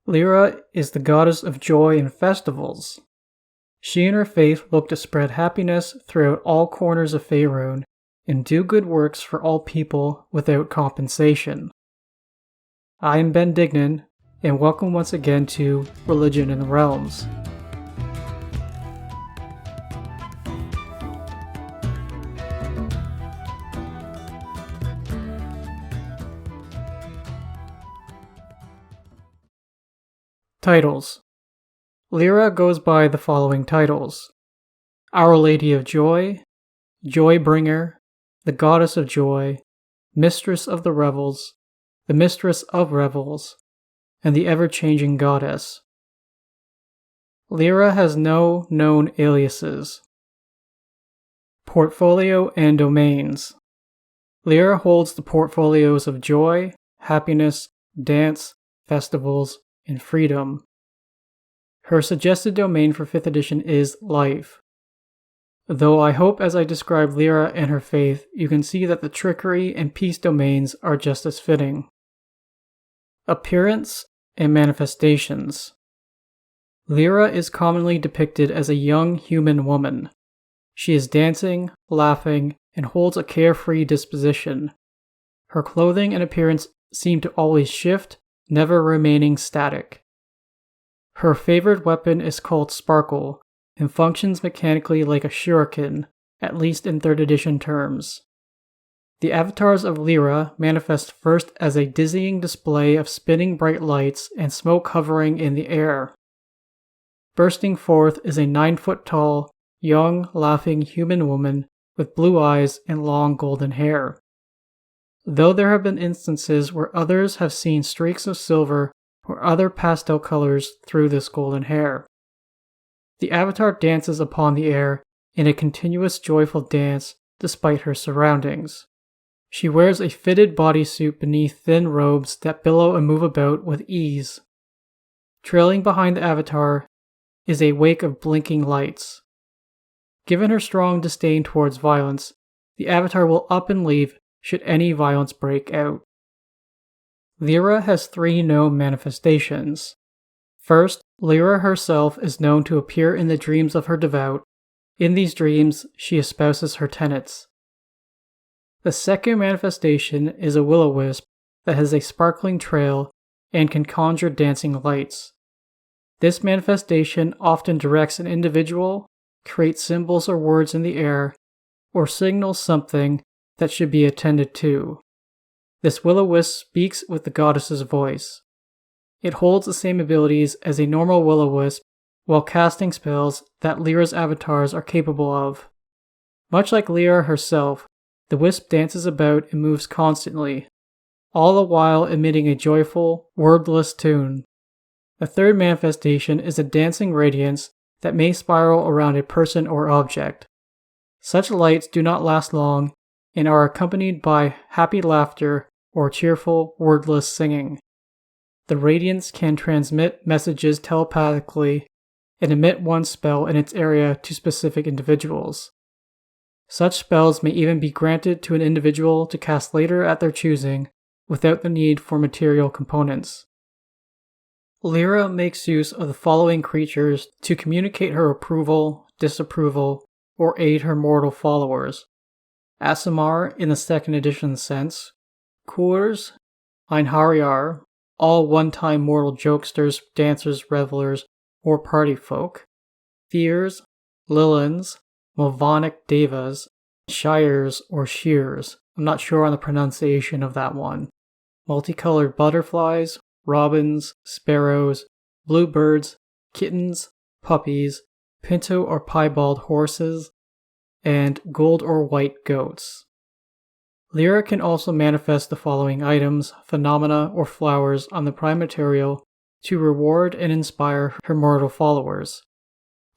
Lliira is the goddess of joy and festivals. She and her faith look to spread happiness throughout all corners of Faerûn and do good works for all people without compensation. I am Ben Dignan, and welcome once again to Religion in the Realms. Titles. Lliira goes by the following titles: Our Lady of Joy, Joy-Bringer, the Goddess of Joy, Mistress of the Revels, the Mistress of Revels, and the Ever-Changing Goddess. Lliira has no known aliases. Portfolio and Domains. Lliira holds the portfolios of Joy, Happiness, Dance, Festivals, and Freedom. Her suggested domain for 5th edition is Life. Though I hope as I describe Lliira and her faith, you can see that the Trickery and Peace domains are just as fitting. Appearance and Manifestations. Lliira is commonly depicted as a young human woman. She is dancing, laughing, and holds a carefree disposition. Her clothing and appearance seem to always shift, never remaining static. Her favored weapon is called Sparkle, and functions mechanically like a shuriken, at least in 3rd edition terms. The avatars of Lliira manifest first as a dizzying display of spinning bright lights and smoke hovering in the air. Bursting forth is a 9-foot-tall, young, laughing human woman with blue eyes and long golden hair. Though there have been instances where others have seen streaks of silver or other pastel colors through this golden hair. The avatar dances upon the air in a continuous joyful dance despite her surroundings. She wears a fitted bodysuit beneath thin robes that billow and move about with ease. Trailing behind the avatar is a wake of blinking lights. Given her strong disdain towards violence, the avatar will up and leave should any violence break out. Lliira has 3 known manifestations. First, Lliira herself is known to appear in the dreams of her devout. In these dreams, she espouses her tenets. The second manifestation is a will-o-wisp that has a sparkling trail and can conjure dancing lights. This manifestation often directs an individual, creates symbols or words in the air, or signals something that should be attended to. This will-o-wisp speaks with the goddess's voice. It holds the same abilities as a normal will-o-wisp while casting spells that Lliira's avatars are capable of. Much like Lliira herself, the wisp dances about and moves constantly, all the while emitting a joyful, wordless tune. The third manifestation is a dancing radiance that may spiral around a person or object. Such lights do not last long and are accompanied by happy laughter or cheerful, wordless singing. The radiance can transmit messages telepathically and emit one spell in its area to specific individuals. Such spells may even be granted to an individual to cast later at their choosing without the need for material components. Lliira makes use of the following creatures to communicate her approval, disapproval, or aid her mortal followers: Aasimar in the 2nd edition sense, Coors, Einhariar, all one-time mortal jokesters, dancers, revelers, or party folk, Fears, Lilans, Malvonic Devas, Shires or Shears, I'm not sure on the pronunciation of that one, multicolored butterflies, robins, sparrows, bluebirds, kittens, puppies, pinto or piebald horses, and gold or white goats. Lliira can also manifest the following items, phenomena, or flowers on the prime material to reward and inspire her mortal followers: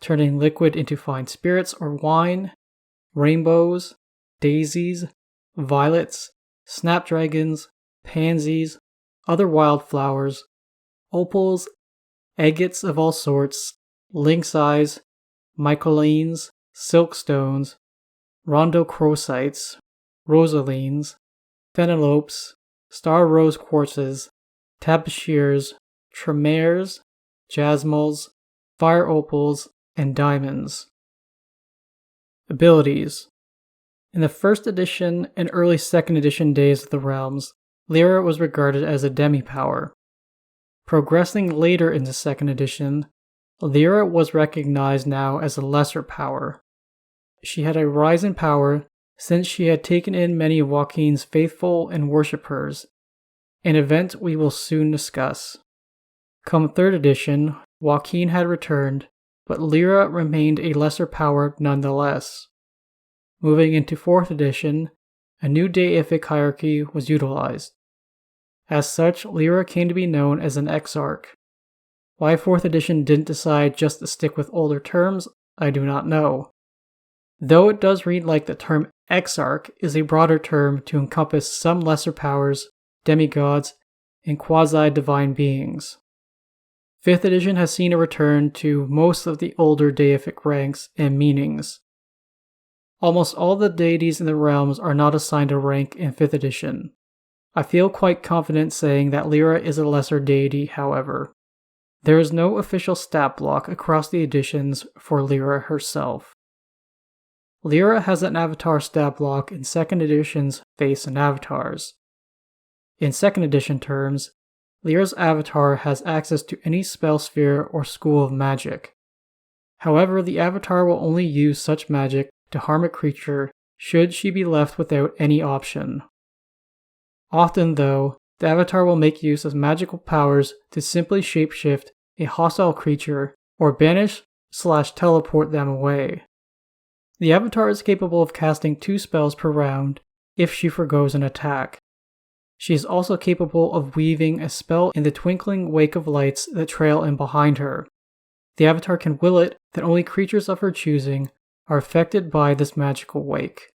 turning liquid into fine spirits or wine, rainbows, daisies, violets, snapdragons, pansies, other wildflowers, opals, agates of all sorts, lynx eyes, mycolines, silkstones, rondochrosites, rosalines, phenelopes, star rose quartzes, tabashirs, tremaires, jasmals, fire opals, and diamonds. Abilities. In the 1st edition and early 2nd edition days of the realms, Lliira was regarded as a demi-power. Progressing later into 2nd edition, Lliira was recognized now as a lesser power. She had a rise in power since she had taken in many of Joaquin's faithful and worshippers, an event we will soon discuss. Come 3rd edition, Joaquin had returned, but Lliira remained a lesser power nonetheless. Moving into 4th edition, a new deific hierarchy was utilized. As such, Lliira came to be known as an exarch. Why 4th edition didn't decide just to stick with older terms, I do not know. Though it does read like the term exarch is a broader term to encompass some lesser powers, demigods, and quasi-divine beings. 5th edition has seen a return to most of the older deific ranks and meanings. Almost all the deities in the realms are not assigned a rank in 5th edition. I feel quite confident saying that Lliira is a lesser deity, however. There is no official stat block across the editions for Lliira herself. Lliira has an avatar stat block in 2nd edition's Face and Avatars. In 2nd edition terms, Lliira's avatar has access to any spell sphere or school of magic. However, the avatar will only use such magic to harm a creature should she be left without any option. Often, though, the avatar will make use of magical powers to simply shapeshift a hostile creature or banish/teleport them away. The avatar is capable of casting 2 spells per round if she forgoes an attack. She is also capable of weaving a spell in the twinkling wake of lights that trail in behind her. The avatar can will it that only creatures of her choosing are affected by this magical wake.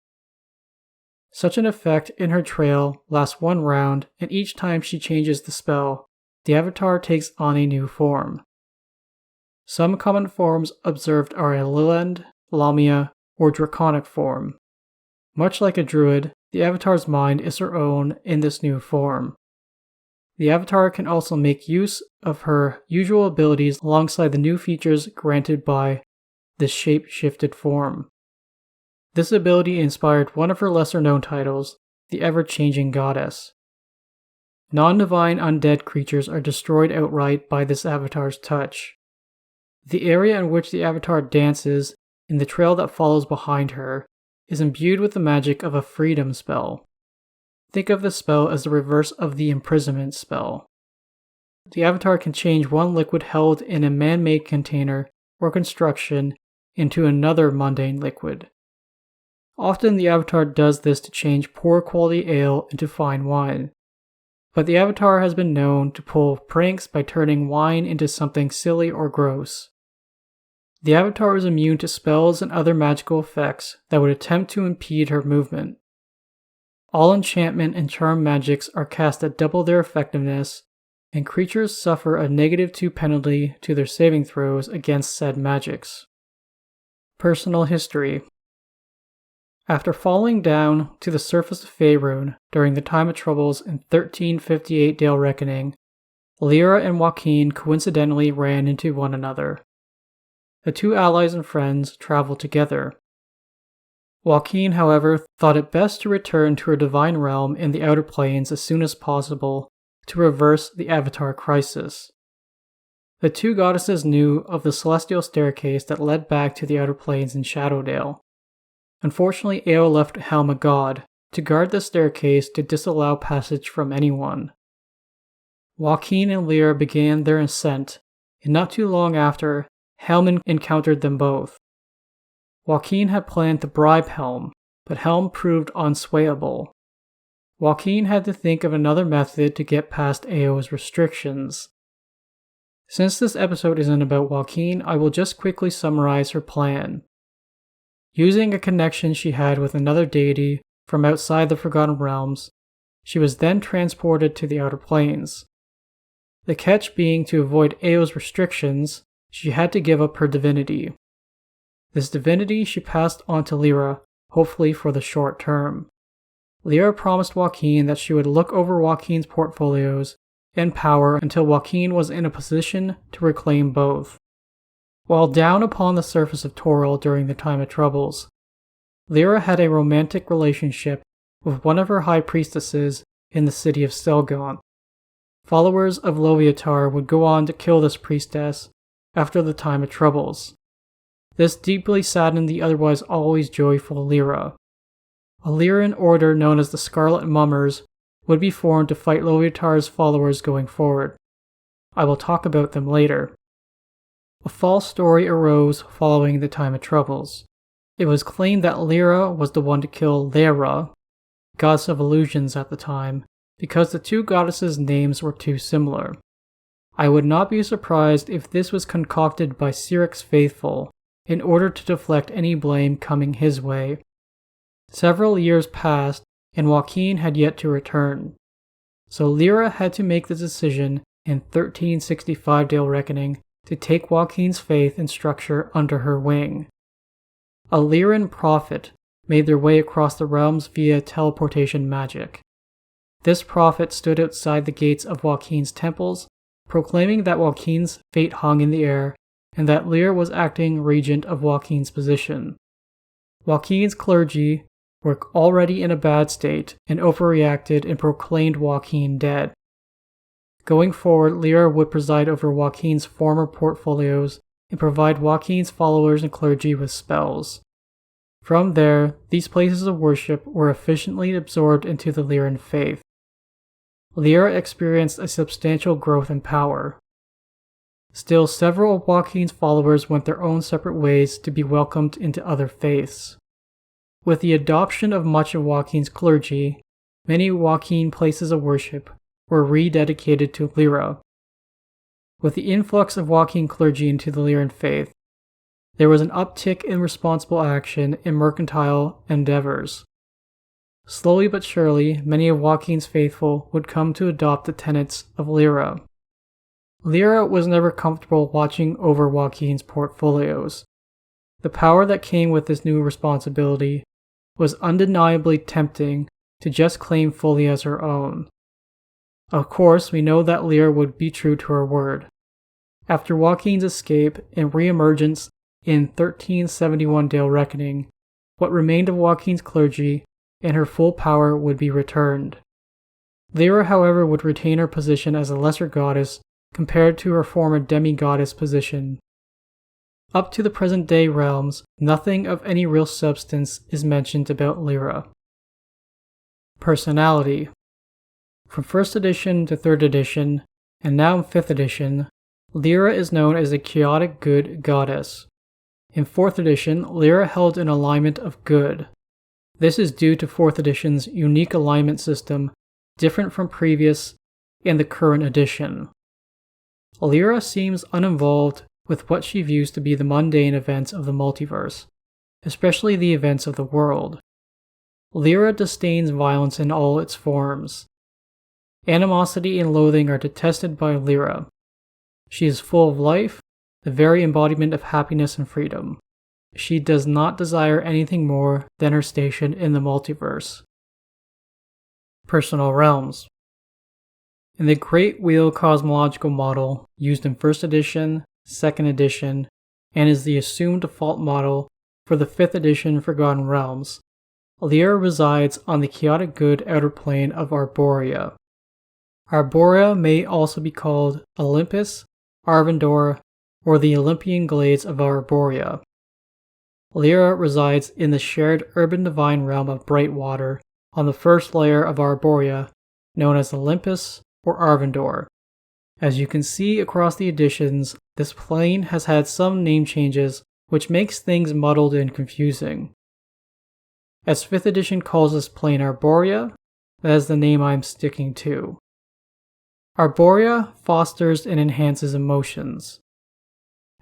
Such an effect in her trail lasts 1 round, and each time she changes the spell, the avatar takes on a new form. Some common forms observed are a Leland, Lamia, or Draconic form. Much like a druid, the avatar's mind is her own in this new form. The avatar can also make use of her usual abilities alongside the new features granted by this shape-shifted form. This ability inspired one of her lesser-known titles, the Ever-Changing Goddess. Non-divine undead creatures are destroyed outright by this avatar's touch. The area in which the avatar dances and the trail that follows behind her is imbued with the magic of a freedom spell. Think of this spell as the reverse of the imprisonment spell. The avatar can change one liquid held in a man-made container or construction into another mundane liquid. Often the avatar does this to change poor quality ale into fine wine, but the avatar has been known to pull pranks by turning wine into something silly or gross. The avatar is immune to spells and other magical effects that would attempt to impede her movement. All enchantment and charm magics are cast at double their effectiveness, and creatures suffer a -2 penalty to their saving throws against said magics. Personal history. After falling down to the surface of Faerûn during the time of troubles in 1358 Dale Reckoning, Lliira and Joaquin coincidentally ran into one another. The 2 allies and friends traveled together. Joaquin, however, thought it best to return to her divine realm in the Outer Planes as soon as possible to reverse the Avatar crisis. The 2 goddesses knew of the celestial staircase that led back to the Outer Planes in Shadowdale. Unfortunately, Eo left Helm a god to guard the staircase to disallow passage from anyone. Joaquin and Lliira began their ascent, and not too long after, Helm encountered them both. Joaquin had planned to bribe Helm, but Helm proved unswayable. Joaquin had to think of another method to get past Eo's restrictions. Since this episode isn't about Joaquin, I will just quickly summarize her plan. Using a connection she had with another deity from outside the Forgotten Realms, she was then transported to the Outer Planes. The catch being to avoid Eo's restrictions, she had to give up her divinity. This divinity she passed on to Lliira, hopefully for the short term. Lliira promised Joaquin that she would look over Joaquin's portfolios and power until Joaquin was in a position to reclaim both. While down upon the surface of Toril during the time of troubles, Lliira had a romantic relationship with one of her high priestesses in the city of Selgon. Followers of Loviatar would go on to kill this priestess after the time of troubles. This deeply saddened the otherwise always joyful Lliira. A Lyran order known as the Scarlet Mummers would be formed to fight Loviatar's followers going forward. I will talk about them later. A false story arose following the time of troubles. It was claimed that Lliira was the one to kill Lliira, goddess of illusions at the time, because the two goddesses' names were too similar. I would not be surprised if this was concocted by Cyric's faithful in order to deflect any blame coming his way. Several years passed, and Joaquin had yet to return. So Lliira had to make the decision in 1365 Dale Reckoning to take Joaquin's faith and structure under her wing. A Lyran prophet made their way across the realms via teleportation magic. This prophet stood outside the gates of Joaquin's temples, proclaiming that Joaquin's fate hung in the air and that Lliira was acting regent of Joaquin's position. Joaquin's clergy were already in a bad state and overreacted and proclaimed Joaquin dead. Going forward, Lliira would preside over Joaquin's former portfolios and provide Joaquin's followers and clergy with spells. From there, these places of worship were efficiently absorbed into the Lyran faith. Lliira experienced a substantial growth in power. Still, several of Joaquin's followers went their own separate ways to be welcomed into other faiths. With the adoption of much of Joaquin's clergy, many Joaquin places of worship were rededicated to Lliira. With the influx of Joaquin clergy into the Lyran faith, there was an uptick in responsible action in mercantile endeavors. Slowly but surely, many of Joaquin's faithful would come to adopt the tenets of Lliira. Lliira was never comfortable watching over Joaquin's portfolios. The power that came with this new responsibility was undeniably tempting to just claim fully as her own. Of course, we know that Lliira would be true to her word. After Joaquin's escape and re-emergence in 1371 Dale Reckoning, what remained of Joaquin's clergy and her full power would be returned. Lliira, however, would retain her position as a lesser goddess compared to her former demi-goddess position. Up to the present-day realms, nothing of any real substance is mentioned about Lliira. Personality. From 1st edition to 3rd edition, and now in 5th edition, Lliira is known as a chaotic good goddess. In 4th edition, Lliira held an alignment of good. This is due to 4th edition's unique alignment system, different from previous and the current edition. Lliira seems uninvolved with what she views to be the mundane events of the multiverse, especially the events of the world. Lliira disdains violence in all its forms. Animosity and loathing are detested by Lliira. She is full of life, the very embodiment of happiness and freedom. She does not desire anything more than her station in the multiverse. Personal realms. In the Great Wheel cosmological model used in 1st edition, 2nd edition, and is the assumed default model for the 5th edition Forgotten Realms, Lliira resides on the chaotic good outer plane of Arborea. Arborea may also be called Olympus, Arvandor, or the Olympian glades of Arborea. Lliira resides in the shared urban divine realm of Brightwater on the first layer of Arborea, known as Olympus or Arvandor. As you can see across the editions, this plane has had some name changes, which makes things muddled and confusing. As 5th edition calls this plane Arborea, that is the name I'm sticking to. Arborea fosters and enhances emotions.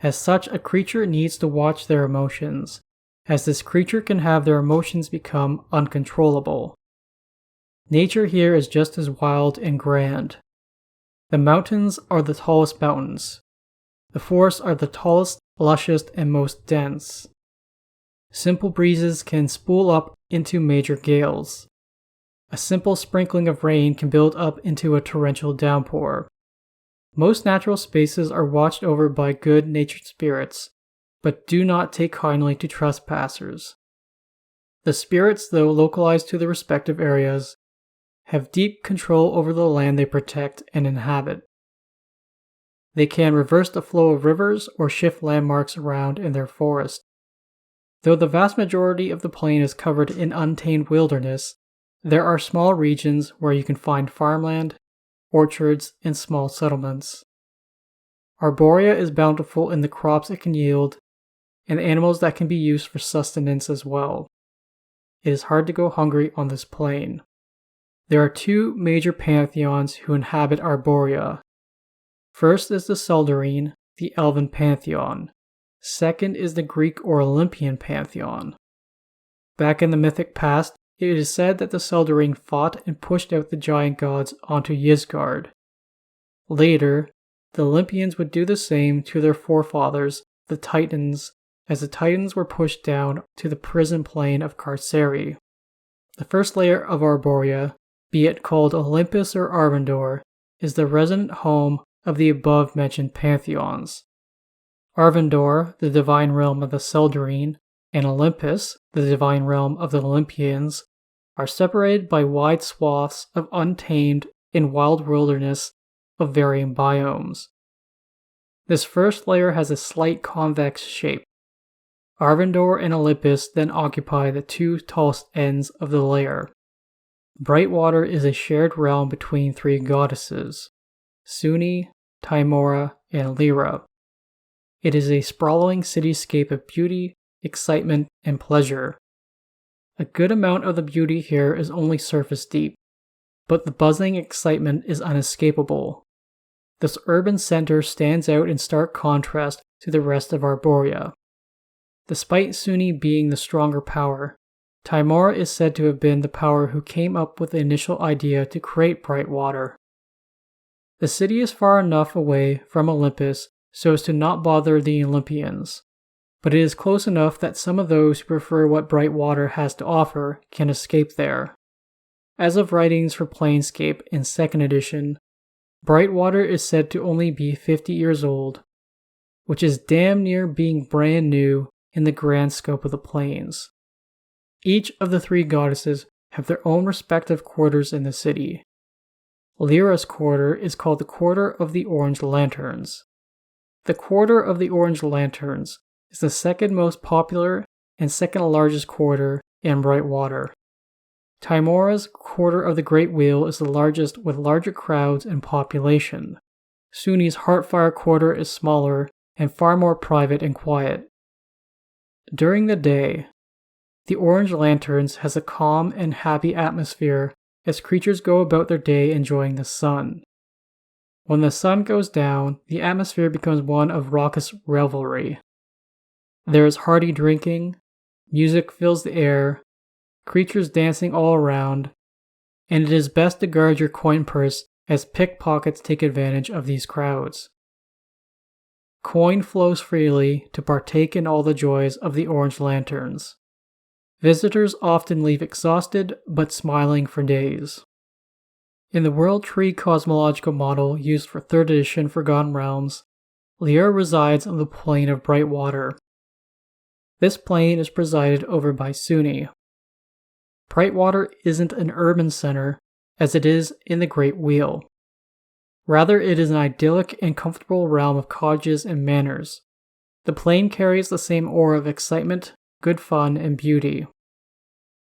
As such, a creature needs to watch their emotions, as this creature can have their emotions become uncontrollable. Nature here is just as wild and grand. The mountains are the tallest mountains. The forests are the tallest, lushest, and most dense. Simple breezes can spool up into major gales. A simple sprinkling of rain can build up into a torrential downpour. Most natural spaces are watched over by good-natured spirits, but do not take kindly to trespassers. The spirits, though localized to the respective areas, have deep control over the land they protect and inhabit. They can reverse the flow of rivers or shift landmarks around in their forest. Though the vast majority of the plain is covered in untamed wilderness, there are small regions where you can find farmland, orchards, and small settlements. Arborea is bountiful in the crops it can yield and animals that can be used for sustenance as well. It is hard to go hungry on this plain. There are two major pantheons who inhabit Arborea. First is the Seldarine, the Elven Pantheon. Second is the Greek or Olympian Pantheon. Back in the mythic past, it is said that the Seldarine fought and pushed out the giant gods onto Ysgard. Later, the Olympians would do the same to their forefathers, the Titans, as the Titans were pushed down to the prison plane of Carceri. The first layer of Arborea, be it called Olympus or Arvindor, is the resident home of the above-mentioned pantheons. Arvindor, the divine realm of the Seldarine, and Olympus, the divine realm of the Olympians, are separated by wide swaths of untamed and wild wilderness of varying biomes. This first layer has a slight convex shape. Arvindor and Olympus then occupy the two tallest ends of the layer. Brightwater is a shared realm between three goddesses, Suni, Tymora, and Lliira. It is a sprawling cityscape of beauty, excitement, and pleasure. A good amount of the beauty here is only surface deep, but the buzzing excitement is unescapable. This urban center stands out in stark contrast to the rest of Arborea. Despite Suni being the stronger power, Tymora is said to have been the power who came up with the initial idea to create Brightwater. The city is far enough away from Olympus so as to not bother the Olympians, but it is close enough that some of those who prefer what Brightwater has to offer can escape there. As of writings for Planescape in 2nd edition, Brightwater is said to only be 50 years old, which is damn near being brand new in the grand scope of the plains. Each of the three goddesses have their own respective quarters in the city. Lliira's quarter is called the Quarter of the Orange Lanterns. The Quarter of the Orange Lanterns is the second most popular and second largest quarter in Brightwater. Tymora's Quarter of the Great Wheel is the largest with larger crowds and population. Suni's Heartfire Quarter is smaller and far more private and quiet. During the day, the Orange Lanterns has a calm and happy atmosphere as creatures go about their day enjoying the sun. When the sun goes down, the atmosphere becomes one of raucous revelry. There is hearty drinking, music fills the air, creatures dancing all around, and it is best to guard your coin purse as pickpockets take advantage of these crowds. Coin flows freely to partake in all the joys of the Orange Lanterns. Visitors often leave exhausted but smiling for days. In the World Tree cosmological model used for 3rd edition Forgotten Realms, Lliira resides on the plane of Brightwater. This plane is presided over by Suni. Brightwater isn't an urban center as it is in the Great Wheel. Rather, it is an idyllic and comfortable realm of cottages and manors. The plane carries the same aura of excitement, good fun, and beauty.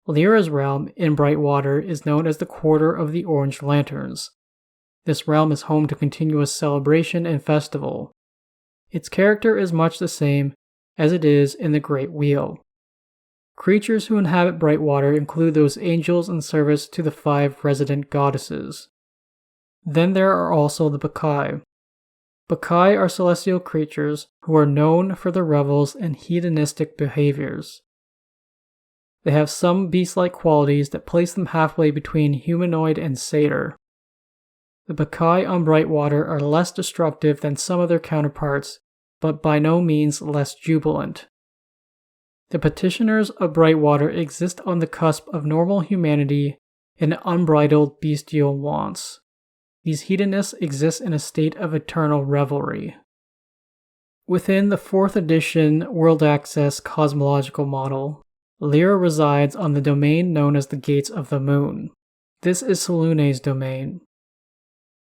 Lliira's realm in Brightwater is known as the Quarter of the Orange Lanterns. This realm is home to continuous celebration and festival. Its character is much the same as it is in the Great Wheel. Creatures who inhabit Brightwater include those angels in service to the 5 resident goddesses. Then there are also the Bakai. Bakai are celestial creatures who are known for their revels and hedonistic behaviors. They have some beast-like qualities that place them halfway between humanoid and satyr. The Bakai on Brightwater are less destructive than some of their counterparts, but by no means less jubilant. The petitioners of Brightwater exist on the cusp of normal humanity and unbridled bestial wants. These hedonists exist in a state of eternal revelry. Within the 4th edition World Access cosmological model, Lliira resides on the domain known as the Gates of the Moon. This is Selûne's domain.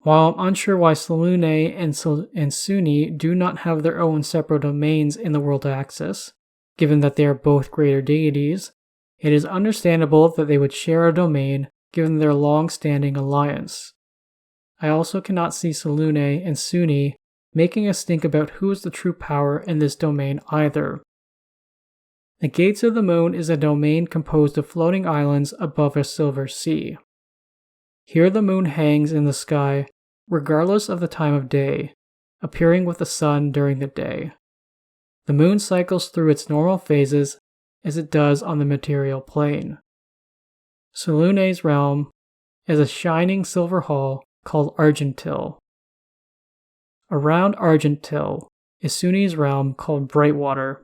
While I'm unsure why Selûne and Suni do not have their own separate domains in the World Axis, given that they are both greater deities, it is understandable that they would share a domain given their long-standing alliance. I also cannot see Selûne and Suni making us think about who is the true power in this domain either. The Gates of the Moon is a domain composed of floating islands above a silver sea. Here the moon hangs in the sky regardless of the time of day, appearing with the sun during the day. The moon cycles through its normal phases as it does on the material plane. Selûne's realm is a shining silver hall called Argentil. Around Argentil is Suni's realm called Brightwater.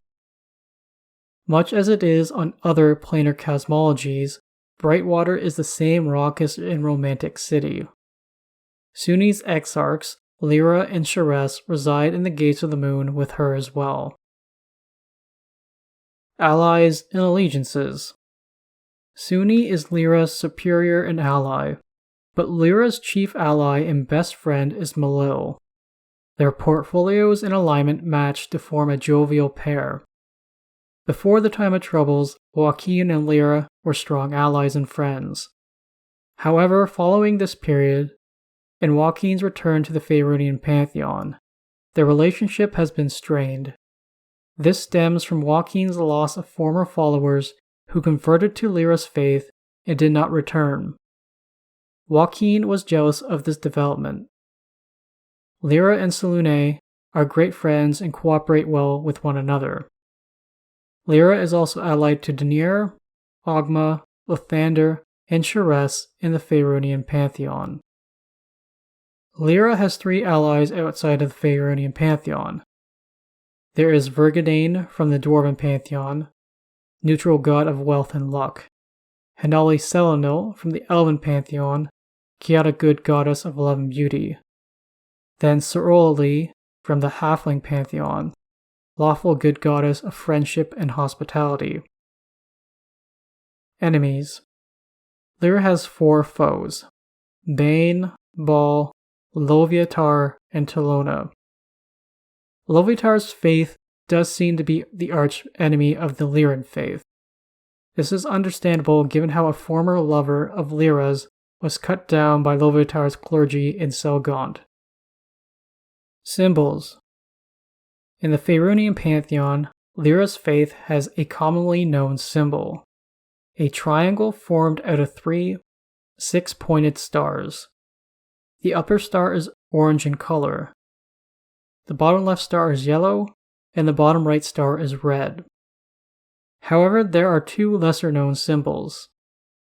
Much as it is on other planar cosmologies, Brightwater is the same raucous and romantic city. Suni's exarchs, Lliira and Sharess, reside in the Gates of the Moon with her as well. Allies and allegiances. Suni is Lliira's superior and ally, but Lliira's chief ally and best friend is MacLeod. Their portfolios and alignment match to form a jovial pair. Before the time of troubles, Joachim and Lliira were strong allies and friends. However, following this period, and Joachim's return to the Faerûnian Pantheon, their relationship has been strained. This stems from Joachim's loss of former followers who converted to Lliira's faith and did not return. Joachim was jealous of this development. Lliira and Selûne are great friends and cooperate well with one another. Lliira is also allied to Dogma, Dogma, Lathander, and Sharess in the Faerûnian Pantheon. Lliira has 3 allies outside of the Faerûnian Pantheon. There is Vergadane from the Dwarven Pantheon, neutral god of wealth and luck, Hanali Selenil from the Elven Pantheon, chaotic good goddess of love and beauty, then Soroli from the Halfling Pantheon, lawful good goddess of friendship and hospitality. Enemies. Lliira has 4 foes: Bane, Baal, Loviatar, and Talona. Loviatar's faith does seem to be the arch enemy of the Lliiran faith. This is understandable given how a former lover of Lliira's was cut down by Loviatar's clergy in Selgond. Symbols. In the Faerûnian Pantheon, Lliira's faith has a commonly known symbol, a triangle formed out of 3 6-pointed stars. The upper star is orange in color. The bottom left star is yellow, and the bottom right star is red. However, there are 2 lesser-known symbols.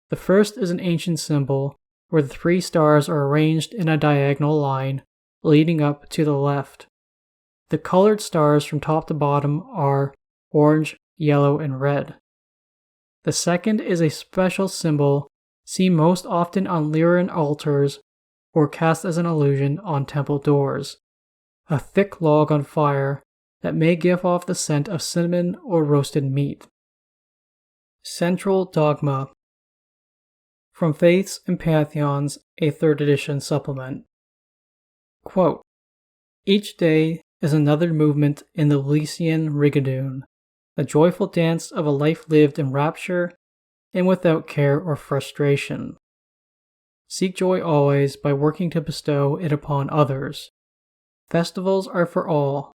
The first is an ancient symbol where the 3 stars are arranged in a diagonal line leading up to the left. The colored stars from top to bottom are orange, yellow, and red. The second is a special symbol seen most often on Lliiran altars or cast as an illusion on temple doors, a thick log on fire that may give off the scent of cinnamon or roasted meat. Central Dogma. From Faiths and Pantheons, a 3rd edition supplement. Quote, each day is another movement in the Elysian Rigadoon, the joyful dance of a life lived in rapture and without care or frustration. Seek joy always by working to bestow it upon others. Festivals are for all.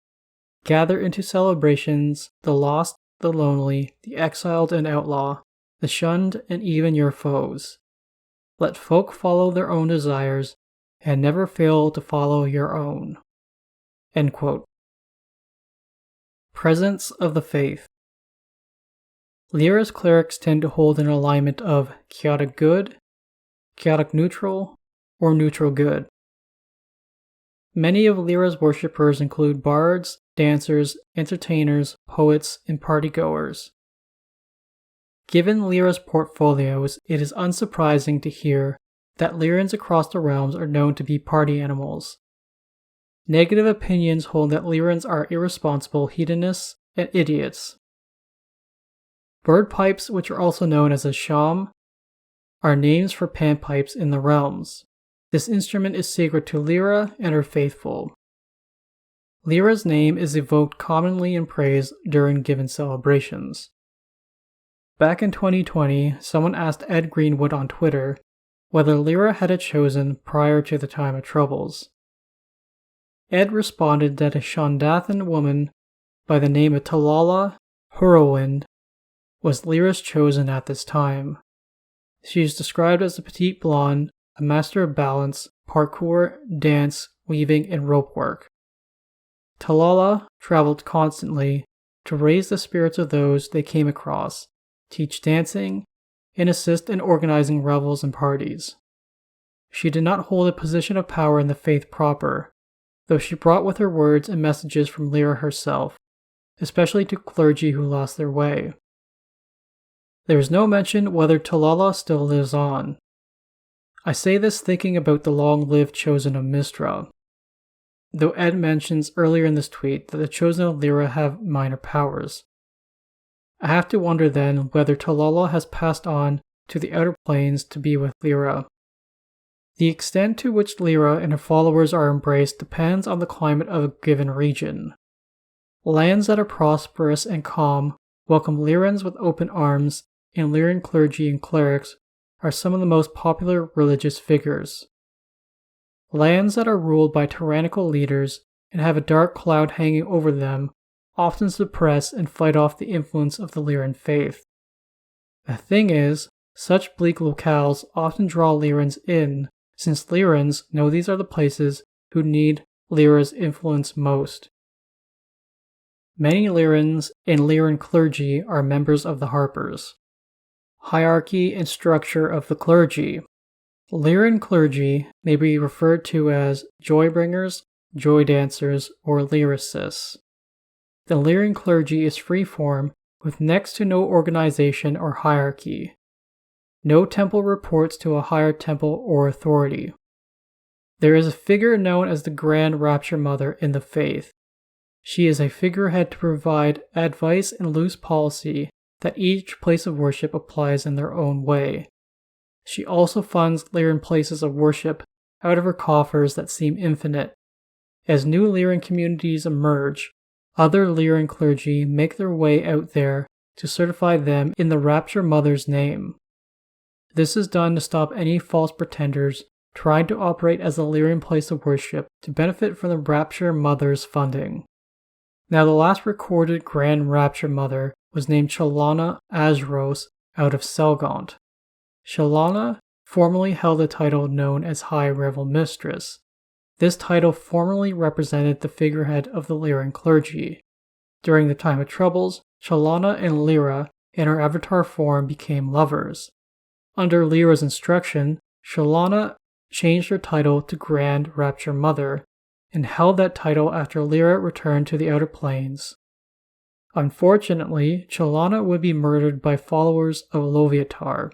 Gather into celebrations the lost, the lonely, the exiled and outlaw, the shunned, and even your foes. Let folk follow their own desires, and never fail to follow your own. End quote. Presence of the Faith. Lliira's clerics tend to hold an alignment of chaotic good, chaotic neutral, or neutral good. Many of Lliira's worshippers include bards, dancers, entertainers, poets, and partygoers. Given Lliira's portfolios, it is unsurprising to hear that Llirans across the realms are known to be party animals. Negative opinions hold that Llirans are irresponsible hedonists and idiots. Bird pipes, which are also known as a sham, are names for panpipes in the realms. This instrument is sacred to Lliira and her faithful. Lliira's name is evoked commonly in praise during given celebrations. Back in 2020, someone asked Ed Greenwood on Twitter whether Lliira had a chosen prior to the time of troubles. Ed responded that a Shandathan woman by the name of Talala Hurlwind was Lliira's chosen at this time. She is described as a petite blonde, a master of balance, parkour, dance, weaving, and rope work. Talala traveled constantly to raise the spirits of those they came across, teach dancing, and assist in organizing revels and parties. She did not hold a position of power in the faith proper, though she brought with her words and messages from Lliira herself, especially to clergy who lost their way. There is no mention whether Talala still lives on. I say this thinking about the long-lived chosen of Mistra, though Ed mentions earlier in this tweet that the chosen of Lliira have minor powers. I have to wonder then whether Talala has passed on to the outer planes to be with Lliira. The extent to which Lliira and her followers are embraced depends on the climate of a given region. Lands that are prosperous and calm welcome Llirans with open arms, and Lliran clergy and clerics are some of the most popular religious figures. Lands that are ruled by tyrannical leaders and have a dark cloud hanging over them often suppress and fight off the influence of the Lliran faith. The thing is, such bleak locales often draw Llirans in, since Llirans know these are the places who need Llira's influence most. Many Llirans and Lliran clergy are members of the Harpers. Hierarchy and structure of the clergy. Lliran clergy may be referred to as joy-bringers, joy dancers, or lyricists. The Lliran clergy is free-form with next to no organization or hierarchy. No temple reports to a higher temple or authority. There is a figure known as the Grand Rapture Mother in the faith. She is a figurehead to provide advice and loose policy that each place of worship applies in their own way. She also funds Lliran places of worship out of her coffers that seem infinite. As new Lliran communities emerge, other Lliran clergy make their way out there to certify them in the Rapture Mother's name. This is done to stop any false pretenders trying to operate as a Lliran place of worship to benefit from the Rapture Mother's funding. Now, the last recorded Grand Rapture Mother was named Chalana Azros out of Selgaunt. Chalana formerly held a title known as High Revel Mistress. This title formerly represented the figurehead of the Lliran clergy. During the time of troubles, Chalana and Lliira in her avatar form became lovers. Under Lliira's instruction, Chalana changed her title to Grand Rapture Mother and held that title after Lliira returned to the Outer Planes. Unfortunately, Chalana would be murdered by followers of Loviatar.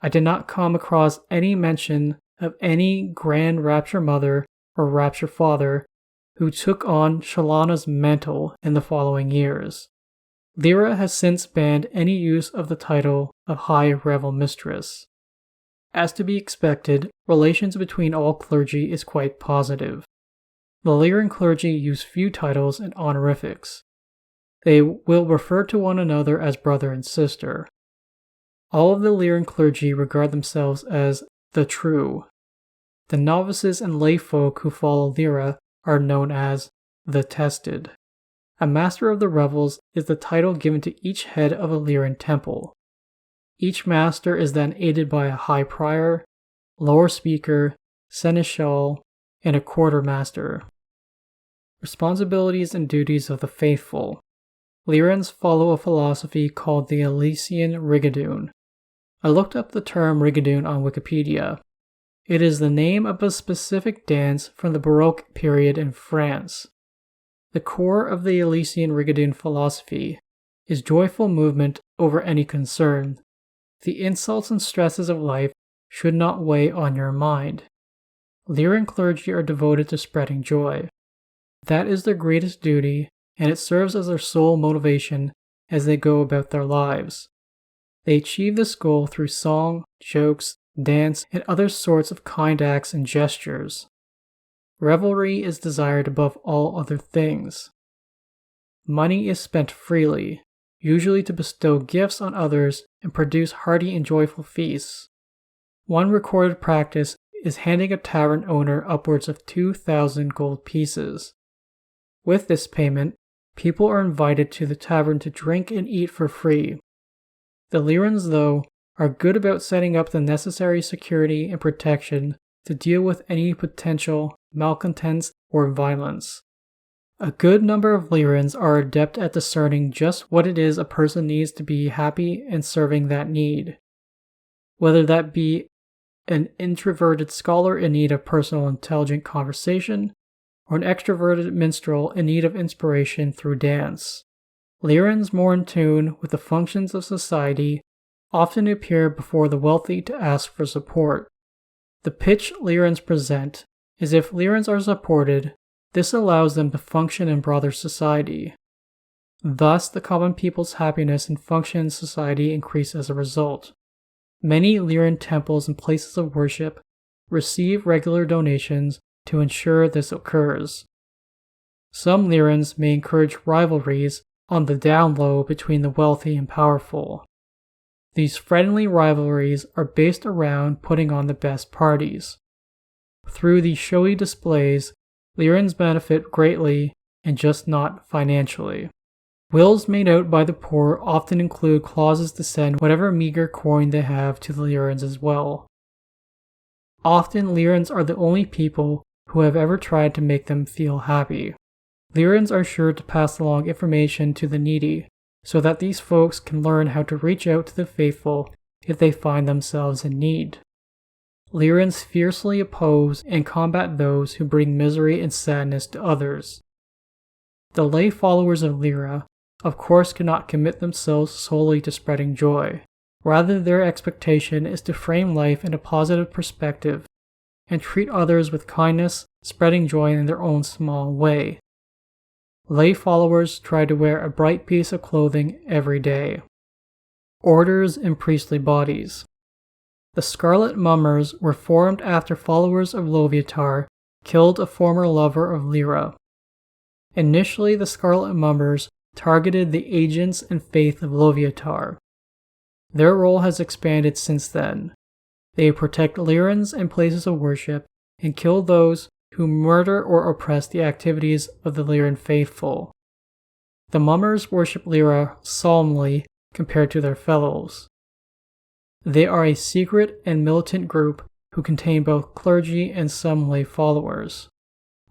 I did not come across any mention of any Grand Rapture Mother or Rapture Father who took on Chalana's mantle in the following years. Lliira has since banned any use of the title of High Revel Mistress. As to be expected, relations between all clergy is quite positive. The Lliran clergy use few titles and honorifics. They will refer to one another as brother and sister. All of the Lliran clergy regard themselves as the true. The novices and lay folk who follow Lliira are known as the tested. A master of the revels is the title given to each head of a Lliran temple. Each master is then aided by a high prior, lower speaker, seneschal, and a quartermaster. Responsibilities and duties of the faithful. Llirans follow a philosophy called the Elysian Rigadoon. I looked up the term Rigadoon on Wikipedia. It is the name of a specific dance from the Baroque period in France. The core of the Elysian Rigadoon philosophy is joyful movement over any concern. The insults and stresses of life should not weigh on your mind. Lliiran clergy are devoted to spreading joy. That is their greatest duty, and it serves as their sole motivation as they go about their lives. They achieve this goal through song, jokes, dance, and other sorts of kind acts and gestures. Revelry is desired above all other things. Money is spent freely, usually to bestow gifts on others and produce hearty and joyful feasts. One recorded practice is handing a tavern owner upwards of 2,000 gold pieces. With this payment, people are invited to the tavern to drink and eat for free. The Lliirans, though, are good about setting up the necessary security and protection to deal with any potential malcontents or violence. A good number of Lliirans are adept at discerning just what it is a person needs to be happy and serving that need. Whether that be an introverted scholar in need of personal intelligent conversation, or an extroverted minstrel in need of inspiration through dance. Lliirans more in tune with the functions of society often appear before the wealthy to ask for support. The pitch Lliirans present is if Lliirans are supported, this allows them to function in broader society. Thus, the common people's happiness and function in society increase as a result. Many Lliiran temples and places of worship receive regular donations to ensure this occurs. Some Lliirans may encourage rivalries on the down low between the wealthy and powerful. These friendly rivalries are based around putting on the best parties. Through these showy displays, Lliirans benefit greatly and just not financially. Wills made out by the poor often include clauses to send whatever meager coin they have to the Lliirans as well. Often Lliirans are the only people who have ever tried to make them feel happy. Lliirans are sure to pass along information to the needy, so that these folks can learn how to reach out to the faithful if they find themselves in need. Lliirans fiercely oppose and combat those who bring misery and sadness to others. The lay followers of Lliira, of course, cannot commit themselves solely to spreading joy. Rather, their expectation is to frame life in a positive perspective and treat others with kindness, spreading joy in their own small way. Lay followers try to wear a bright piece of clothing every day. Orders and priestly bodies. The Scarlet Mummers were formed after followers of Lowviatar killed a former lover of Lliira. Initially, the Scarlet Mummers targeted the agents and faith of Lowviatar. Their role has expanded since then. They protect Lliirans and places of worship and kill those who murder or oppress the activities of the Lliiran faithful. The Mummers worship Lliira solemnly compared to their fellows. They are a secret and militant group who contain both clergy and some lay followers.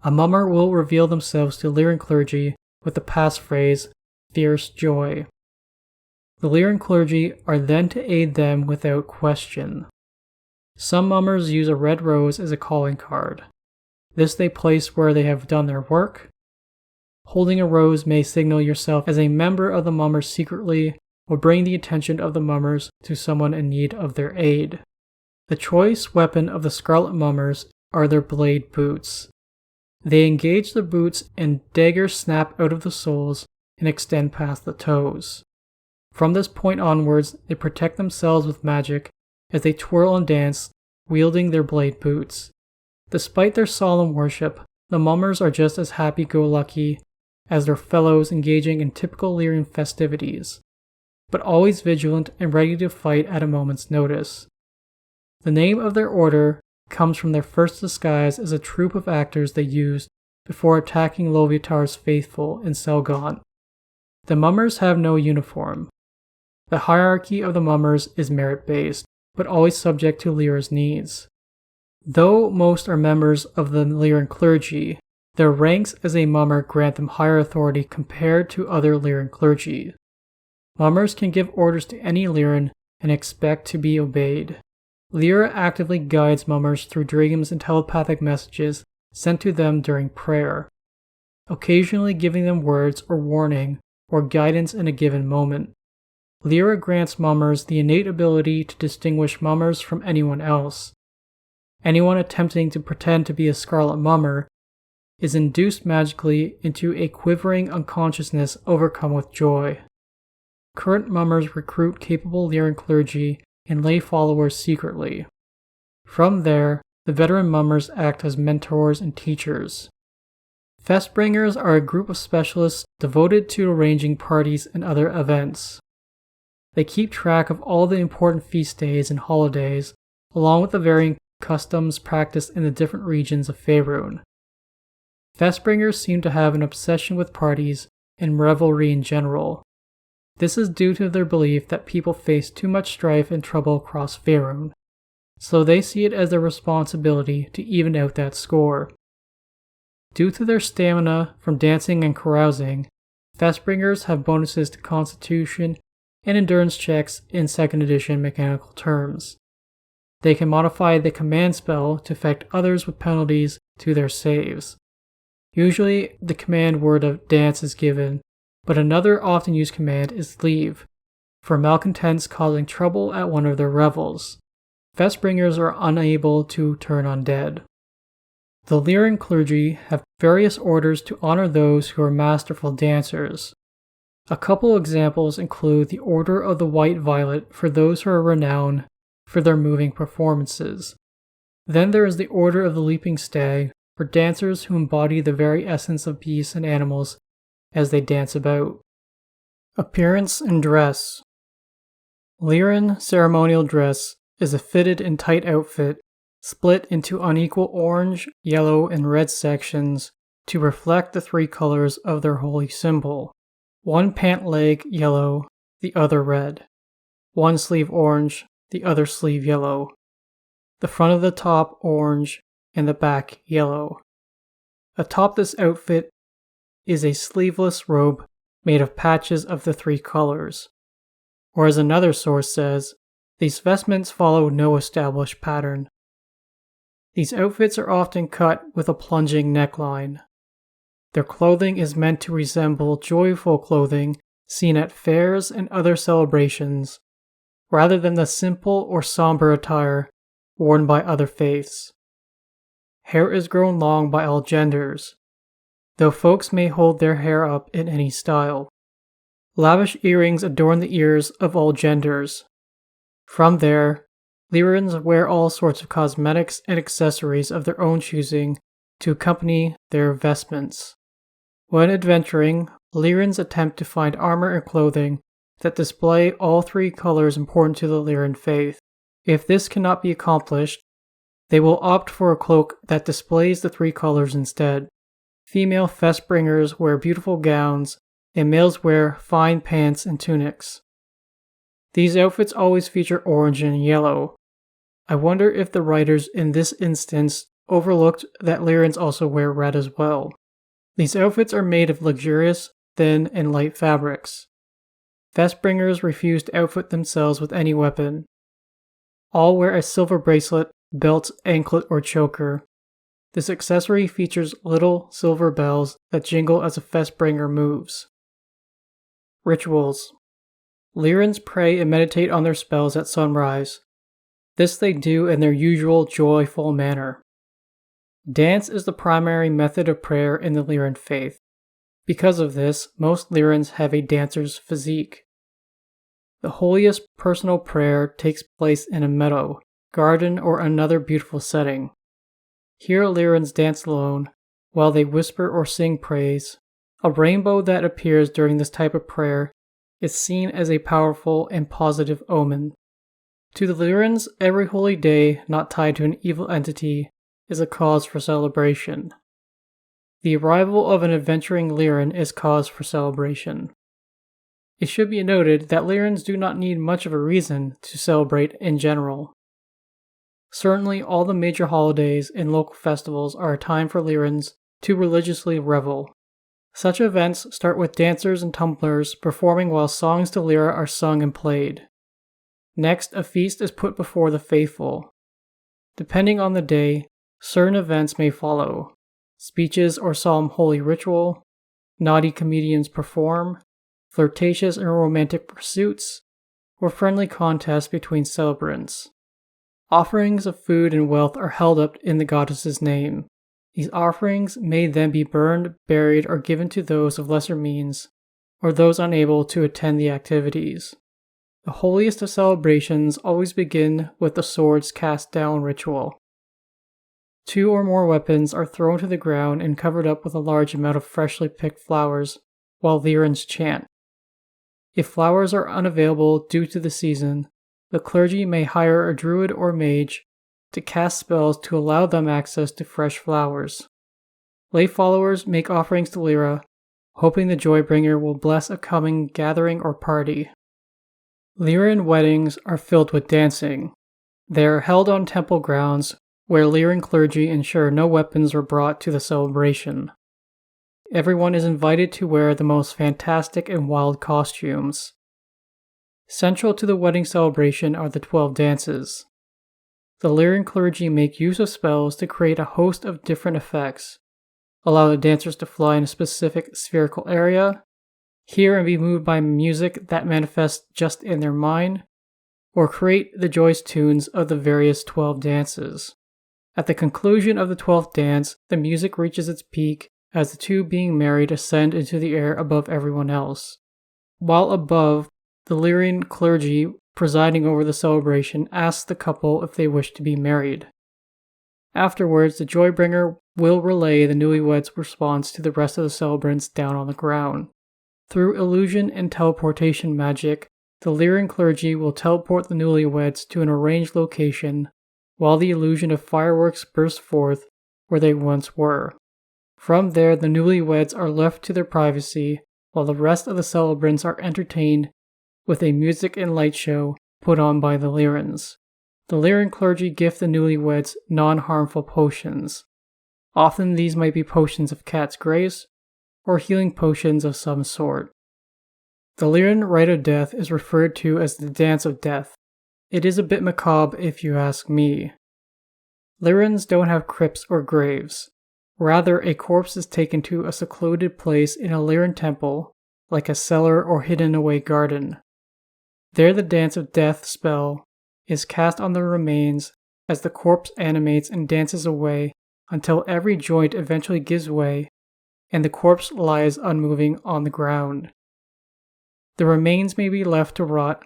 A Mummer will reveal themselves to Lliiran clergy with the passphrase, "Fierce Joy." The Lliiran clergy are then to aid them without question. Some Mummers use a red rose as a calling card. This they place where they have done their work. Holding a rose may signal yourself as a member of the Mummers secretly, or bring the attention of the Mummers to someone in need of their aid. The choice weapon of the Scarlet Mummers are their blade boots. They engage the boots and daggers snap out of the soles and extend past the toes. From this point onwards, they protect themselves with magic as they twirl and dance, wielding their blade boots. Despite their solemn worship, the Mummers are just as happy-go-lucky as their fellows engaging in typical Lliiran festivities, but always vigilant and ready to fight at a moment's notice. The name of their order comes from their first disguise as a troupe of actors they used before attacking Lowviatar's faithful in Selgon. The Mummers have no uniform. The hierarchy of the Mummers is merit-based, but always subject to Lliira's needs. Though most are members of the Lliiran clergy, their ranks as a Mummer grant them higher authority compared to other Lliiran clergy. Mummers can give orders to any Lliiran and expect to be obeyed. Lliira actively guides Mummers through dreams and telepathic messages sent to them during prayer, occasionally giving them words or warning or guidance in a given moment. Lliira grants mummers the innate ability to distinguish mummers from anyone else. Anyone attempting to pretend to be a scarlet mummer is induced magically into a quivering unconsciousness overcome with joy. Current mummers recruit capable Lliiran clergy and lay followers secretly. From there, the veteran mummers act as mentors and teachers. Festbringers are a group of specialists devoted to arranging parties and other events. They keep track of all the important feast days and holidays, along with the varying customs practiced in the different regions of Faerûn. Festbringers seem to have an obsession with parties and revelry in general. This is due to their belief that people face too much strife and trouble across Faerûn, so they see it as their responsibility to even out that score. Due to their stamina from dancing and carousing, Festbringers have bonuses to Constitution and Endurance checks in 2nd edition mechanical terms. They can modify the command spell to affect others with penalties to their saves. Usually, the command word of dance is given, but another often used command is leave, for malcontents causing trouble at one of their revels. Festbringers are unable to turn undead. The Lliiran clergy have various orders to honor those who are masterful dancers. A couple examples include the Order of the White Violet for those who are renowned for their moving performances. Then there is the Order of the Leaping Stag for dancers who embody the very essence of beasts and animals as they dance about. Appearance and dress. Lliiran ceremonial dress is a fitted and tight outfit split into unequal orange, yellow, and red sections to reflect the 3 colors of their holy symbol. One pant leg yellow, the other red. One sleeve orange, the other sleeve yellow. The front of the top orange, and the back yellow. Atop this outfit is a sleeveless robe made of patches of the 3 colors. Or as another source says, these vestments follow no established pattern. These outfits are often cut with a plunging neckline. Their clothing is meant to resemble joyful clothing seen at fairs and other celebrations, rather than the simple or somber attire worn by other faiths. Hair is grown long by all genders, though folks may hold their hair up in any style. Lavish earrings adorn the ears of all genders. From there, Lliirans wear all sorts of cosmetics and accessories of their own choosing to accompany their vestments. When adventuring, Lliirans attempt to find armor and clothing that display all 3 colors important to the Lliiran faith. If this cannot be accomplished, they will opt for a cloak that displays the 3 colors instead. Female Festbringers wear beautiful gowns, and males wear fine pants and tunics. These outfits always feature orange and yellow. I wonder if the writers in this instance overlooked that Lliirans also wear red as well. These outfits are made of luxurious, thin, and light fabrics. Festbringers refuse to outfit themselves with any weapon. All wear a silver bracelet, belt, anklet, or choker. This accessory features little silver bells that jingle as a Festbringer moves. Rituals. Lliirans pray and meditate on their spells at sunrise. This they do in their usual joyful manner. Dance is the primary method of prayer in the Lliiran faith. Because of this, most Lliirans have a dancer's physique. The holiest personal prayer takes place in a meadow, garden, or another beautiful setting. Here Lliirans dance alone, while they whisper or sing praise. A rainbow that appears during this type of prayer is seen as a powerful and positive omen. To the Lliirans, every holy day not tied to an evil entity is a cause for celebration. The arrival of an adventuring Lliiran is cause for celebration. It should be noted that Lliirans do not need much of a reason to celebrate in general. Certainly all the major holidays and local festivals are a time for Lliirans to religiously revel. Such events start with dancers and tumblers performing while songs to Lliira are sung and played. Next, a feast is put before the faithful. Depending on the day, certain events may follow. Speeches or solemn holy ritual, naughty comedians perform, flirtatious and romantic pursuits, or friendly contests between celebrants. Offerings of food and wealth are held up in the goddess's name. These offerings may then be burned, buried, or given to those of lesser means, or those unable to attend the activities. The holiest of celebrations always begin with the swords cast down ritual. 2 or more weapons are thrown to the ground and covered up with a large amount of freshly picked flowers, while Llirans chant. If flowers are unavailable due to the season, the clergy may hire a druid or mage to cast spells to allow them access to fresh flowers. Lay followers make offerings to Lliira, hoping the Joybringer will bless a coming gathering or party. Lliran weddings are filled with dancing. They are held on temple grounds where Lliran clergy ensure no weapons are brought to the celebration. Everyone is invited to wear the most fantastic and wild costumes. Central to the wedding celebration are the 12 dances. The Lliran clergy make use of spells to create a host of different effects, allow the dancers to fly in a specific spherical area, hear and be moved by music that manifests just in their mind, or create the joyous tunes of the various 12 dances. At the conclusion of the 12th dance, the music reaches its peak as the two being married ascend into the air above everyone else. While above, the Lliran clergy presiding over the celebration asks the couple if they wish to be married. Afterwards, the Joybringer will relay the newlyweds' response to the rest of the celebrants down on the ground. Through illusion and teleportation magic, the Lliran clergy will teleport the newlyweds to an arranged location, while the illusion of fireworks bursts forth where they once were. From there, the newlyweds are left to their privacy, while the rest of the celebrants are entertained with a music and light show put on by the Llirans. The Lliran clergy gift the newlyweds non-harmful potions. Often these might be potions of cat's grace, or healing potions of some sort. The Lliran rite of death is referred to as the Dance of Death. It is a bit macabre if you ask me. Llirans don't have crypts or graves. Rather, a corpse is taken to a secluded place in a Lliran temple, like a cellar or hidden away garden. There the Dance of Death spell is cast on the remains as the corpse animates and dances away until every joint eventually gives way and the corpse lies unmoving on the ground. The remains may be left to rot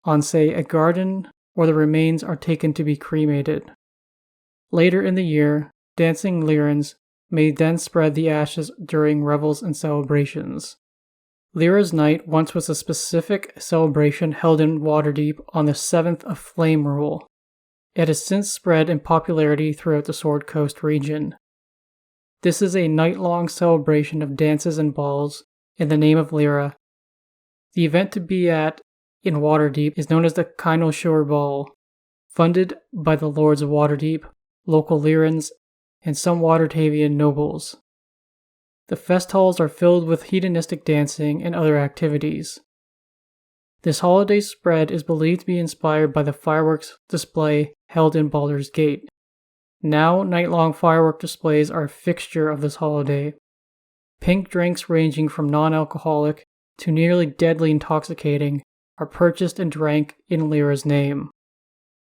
on, say, a garden, or the remains are taken to be cremated. Later in the year, dancing Llirans may then spread the ashes during revels and celebrations. Llira's Night once was a specific celebration held in Waterdeep on the 7th of Flame Rule. It has since spread in popularity throughout the Sword Coast region. This is a night-long celebration of dances and balls in the name of Lliira. The event to be at in Waterdeep is known as the Cynosure Ball, funded by the Lords of Waterdeep, local Llirans, and some Watertavian nobles. The fest halls are filled with hedonistic dancing and other activities. This holiday spread is believed to be inspired by the fireworks display held in Baldur's Gate. Now, night-long firework displays are a fixture of this holiday. Pink drinks ranging from non-alcoholic to nearly deadly intoxicating are purchased and drank in Llira's name.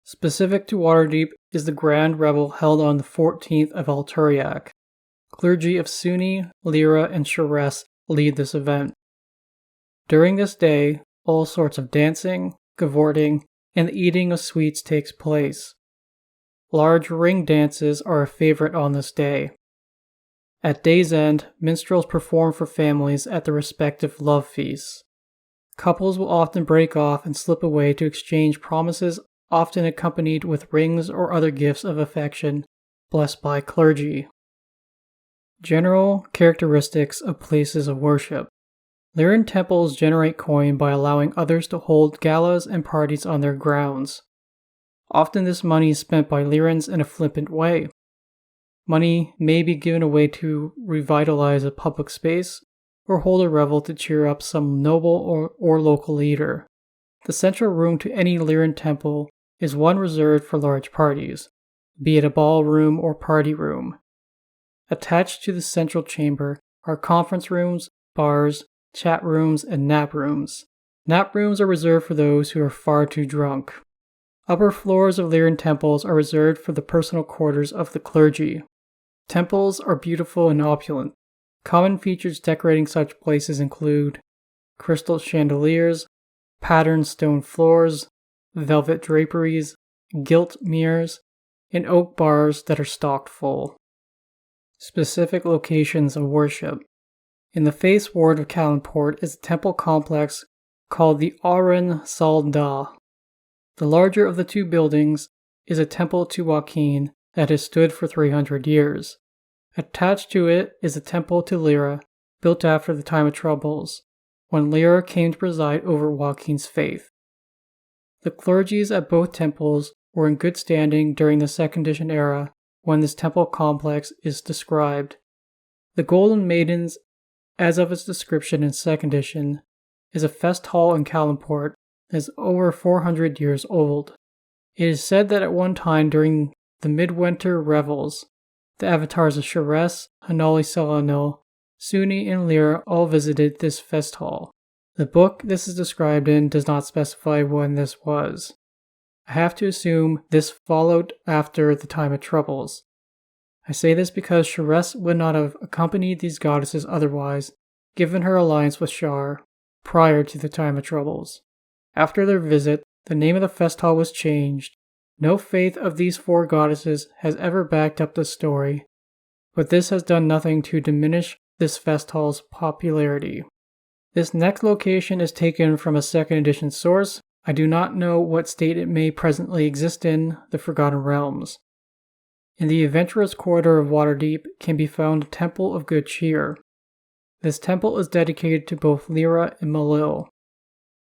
Specific to Waterdeep is the Grand Revel held on the 14th of Alturiac. Clergy of Sunni, Lliira, and Sharess lead this event. During this day, all sorts of dancing, cavorting, and the eating of sweets takes place. Large ring dances are a favorite on this day. At day's end, minstrels perform for families at the respective love feasts. Couples will often break off and slip away to exchange promises, often accompanied with rings or other gifts of affection blessed by clergy. General characteristics of places of worship. Lliran temples generate coin by allowing others to hold galas and parties on their grounds. Often this money is spent by Llirans in a flippant way. Money may be given away to revitalize a public space or hold a revel to cheer up some noble or local leader. The central room to any Lliran temple is one reserved for large parties, be it a ballroom or party room. Attached to the central chamber are conference rooms, bars, chat rooms, and nap rooms. Nap rooms are reserved for those who are far too drunk. Upper floors of Lliiran temples are reserved for the personal quarters of the clergy. Temples are beautiful and opulent. Common features decorating such places include crystal chandeliers, patterned stone floors, velvet draperies, gilt mirrors, and oak bars that are stocked full. Specific locations of worship. In the Faith's ward of Callanport is a temple complex called the Auran Sal Da. The larger of the two buildings is a temple to Joaquin that has stood for 300 years. Attached to it is a temple to Lliira, built after the time of troubles, when Lliira came to preside over Joaquin's faith. The clergies at both temples were in good standing during the Second Edition era when this temple complex is described. The Golden Maidens, as of its description in Second Edition, is a fest hall in Callanport that is over 400 years old. It is said that at one time during the midwinter revels, the avatars of Sharess, Hanali Selanil, Suni, and Lliira all visited this fest hall. The book this is described in does not specify when this was. I have to assume this followed after the time of troubles. I say this because Sharess would not have accompanied these goddesses otherwise, given her alliance with Shar prior to the time of troubles. After their visit, the name of the fest hall was changed. No faith of these four goddesses has ever backed up this story, but this has done nothing to diminish this fest hall's popularity. This next location is taken from a Second Edition source. I do not know what state it may presently exist in, the Forgotten Realms. In the Adventurers' Quarter of Waterdeep can be found a Temple of Good Cheer. This temple is dedicated to both Lliira and MacLeod.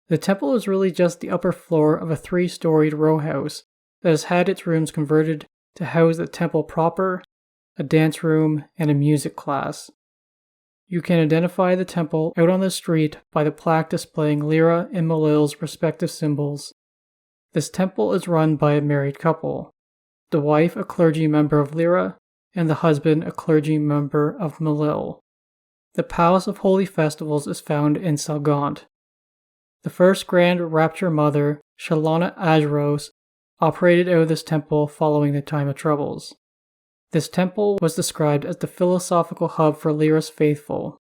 The temple is really just the upper floor of a 3-storied row house that has had its rooms converted to house the temple proper, a dance room, and a music class. You can identify the temple out on the street by the plaque displaying Lliira and MacLeod's respective symbols. This temple is run by a married couple, the wife a clergy member of Lliira, and the husband a clergy member of MacLeod. The Palace of Holy Festivals is found in Salgaunt. The first Grand Rapture Mother, Shalana Ajros, operated out of this temple following the time of troubles. This temple was described as the philosophical hub for Lliira's faithful.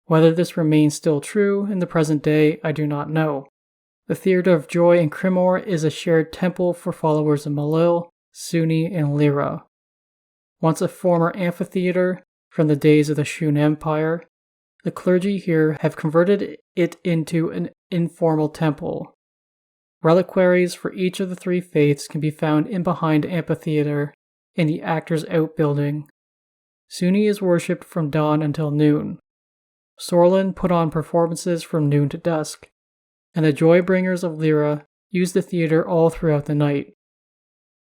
Whether this remains still true in the present day, I do not know. The Theatre of Joy in Crimor is a shared temple for followers of MacLeod, Suni, and Lliira. Once a former amphitheatre from the days of the Shun Empire, the clergy here have converted it into an informal temple. Reliquaries for each of the three faiths can be found in behind amphitheatre in the Actors' Outbuilding. Suni is worshipped from dawn until noon. Sorlin put on performances from noon to dusk, and the Joybringers of Lliira use the theatre all throughout the night.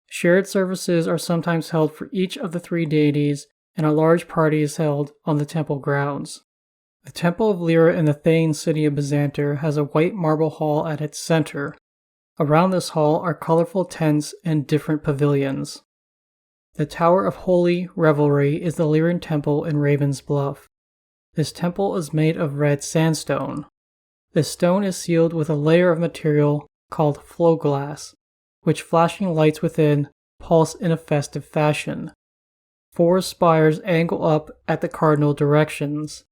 Shared services are sometimes held for each of the three deities, and a large party is held on the temple grounds. The Temple of Lliira in the Thane city of Byzanter has a white marble hall at its center. Around this hall are colorful tents and different pavilions. The Tower of Holy Revelry is the Lliiran temple in Raven's Bluff. This temple is made of red sandstone. This stone is sealed with a layer of material called flow glass, which flashing lights within pulse in a festive fashion. 4 spires angle up at the cardinal directions.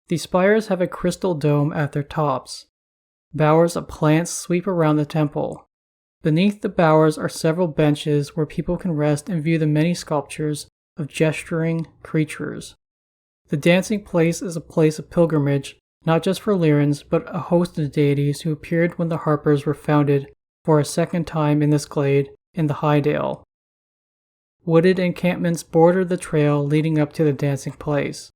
The spires have a crystal dome at their tops. Bowers of plants sweep around the temple. Beneath the bowers are several benches where people can rest and view the many sculptures of gesturing creatures. The dancing place is a place of pilgrimage, not just for Lliirans, but a host of deities who appeared when the Harpers were founded for a second time in this glade in the Highdale. Wooded encampments border the trail leading up to the dancing place.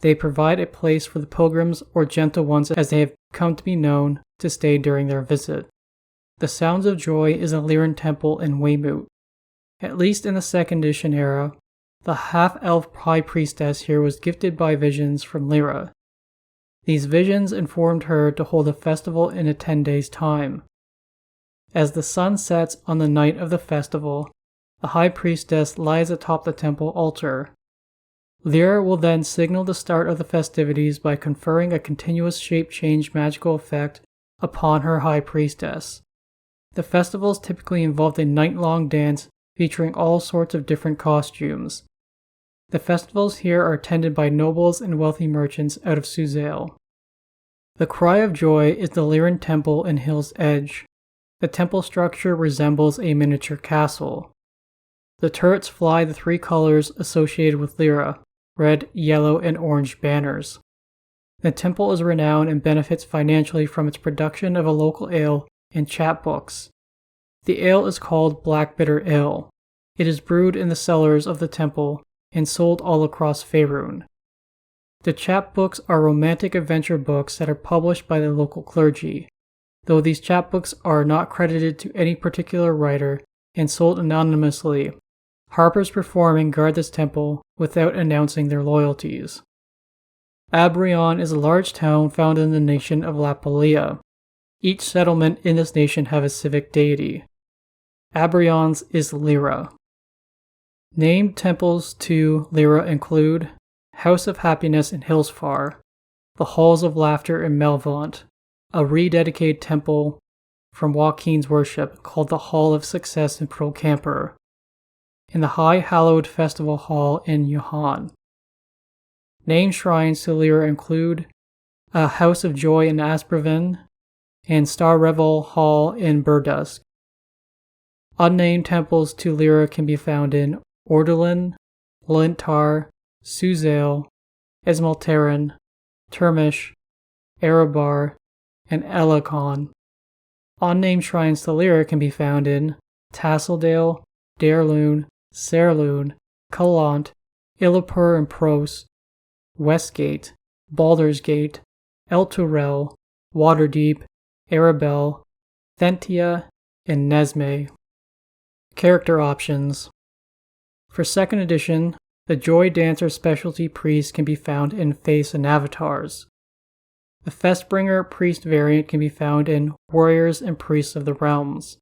They provide a place for the pilgrims, or gentle ones as they have come to be known, to stay during their visit. The Sounds of Joy is a Lliiran temple in Weymouth. At least in the Second Edition era, the half-elf high priestess here was gifted by visions from Lliira. These visions informed her to hold a festival in a 10 days' time. As the sun sets on the night of the festival, the high priestess lies atop the temple altar. Lliira will then signal the start of the festivities by conferring a continuous shape change magical effect upon her high priestess. The festivals typically involved a night-long dance featuring all sorts of different costumes. The festivals here are attended by nobles and wealthy merchants out of Suzail. The Cry of Joy is the Lliiran temple in Hill's Edge. The temple structure resembles a miniature castle. The turrets fly the three colors associated with Lliira: red, yellow, and orange banners. The temple is renowned and benefits financially from its production of a local ale and chapbooks. The ale is called Black Bitter Ale. It is brewed in the cellars of the temple and sold all across Faerûn. The chapbooks are romantic adventure books that are published by the local clergy, though these chapbooks are not credited to any particular writer and sold anonymously. Harpers perform and guard this temple without announcing their loyalties. Abrion is a large town found in the nation of Lapolia. Each settlement in this nation have a civic deity. Abrion's is Lliira. Named temples to Lliira include House of Happiness in Hillsfar, the Halls of Laughter in Melvaunt, a rededicated temple from Joaquin's worship called the Hall of Success in Procamper, and the High Hallowed Festival Hall in Johann. Named shrines to Lliira include a House of Joy in Aspervin and Star Revel Hall in Burdusk. Unnamed temples to Lliira can be found in Ordelin, Lintar, Suzail, Esmalterin, Termish, Erebar, and Elikon. Unnamed shrines to Lliira can be found in Tasseldale, Dairloon, Sairloon, Cullant, Illapur and Pros, Westgate, Baldur's Gate, El Turel, Waterdeep, Arabelle, Thentia, and Nesme. Character options. For 2nd edition, the Joy Dancer specialty priest can be found in Face and Avatars. The Festbringer priest variant can be found in Warriors and Priests of the Realms.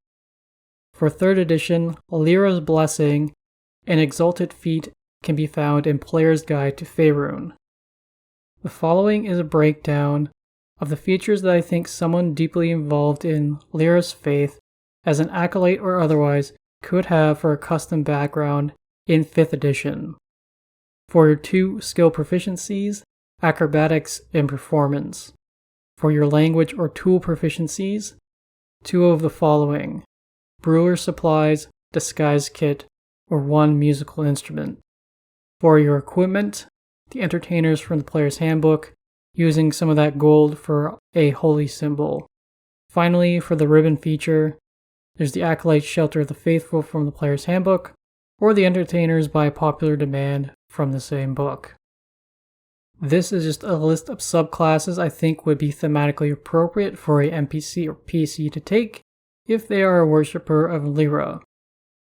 For 3rd edition, Lliira's Blessing and Exalted Feat can be found in Player's Guide to Faerûn. The following is a breakdown of the features that I think someone deeply involved in Lliira's faith, as an acolyte or otherwise, could have for a custom background in 5th edition. For your 2 skill proficiencies, acrobatics and performance. For your language or tool proficiencies, 2 of the following: brewer supplies, disguise kit, or 1 musical instrument. For your equipment, the entertainers from the player's handbook, using some of that gold for a holy symbol. Finally, for the ribbon feature, there's the Acolyte Shelter of the Faithful from the player's handbook, or the entertainers by popular demand from the same book. This is just a list of subclasses I think would be thematically appropriate for a NPC or PC to take if they are a worshipper of Lliira.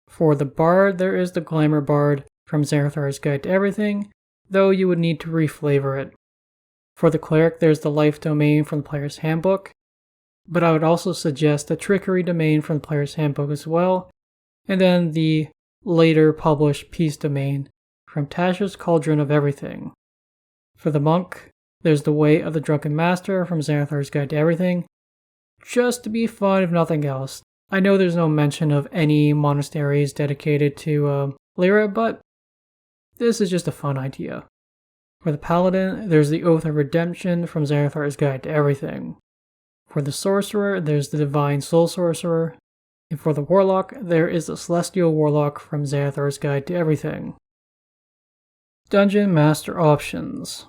For the Bard, there is the Glamour Bard from Xanathar's Guide to Everything, though you would need to reflavor it. For the Cleric, there's the Life Domain from the player's handbook, but I would also suggest the Trickery Domain from the player's handbook as well, and then the later published Peace Domain from Tasha's Cauldron of Everything. For the Monk, there's the Way of the Drunken Master from Xanathar's Guide to Everything, just to be fun if nothing else. I know there's no mention of any monasteries dedicated to Lliira, but this is just a fun idea. For the Paladin, there's the Oath of Redemption from Xanathar's Guide to Everything. For the Sorcerer, there's the Divine Soul Sorcerer. And for the Warlock, there is the Celestial Warlock from Xanathar's Guide to Everything. Dungeon Master Options.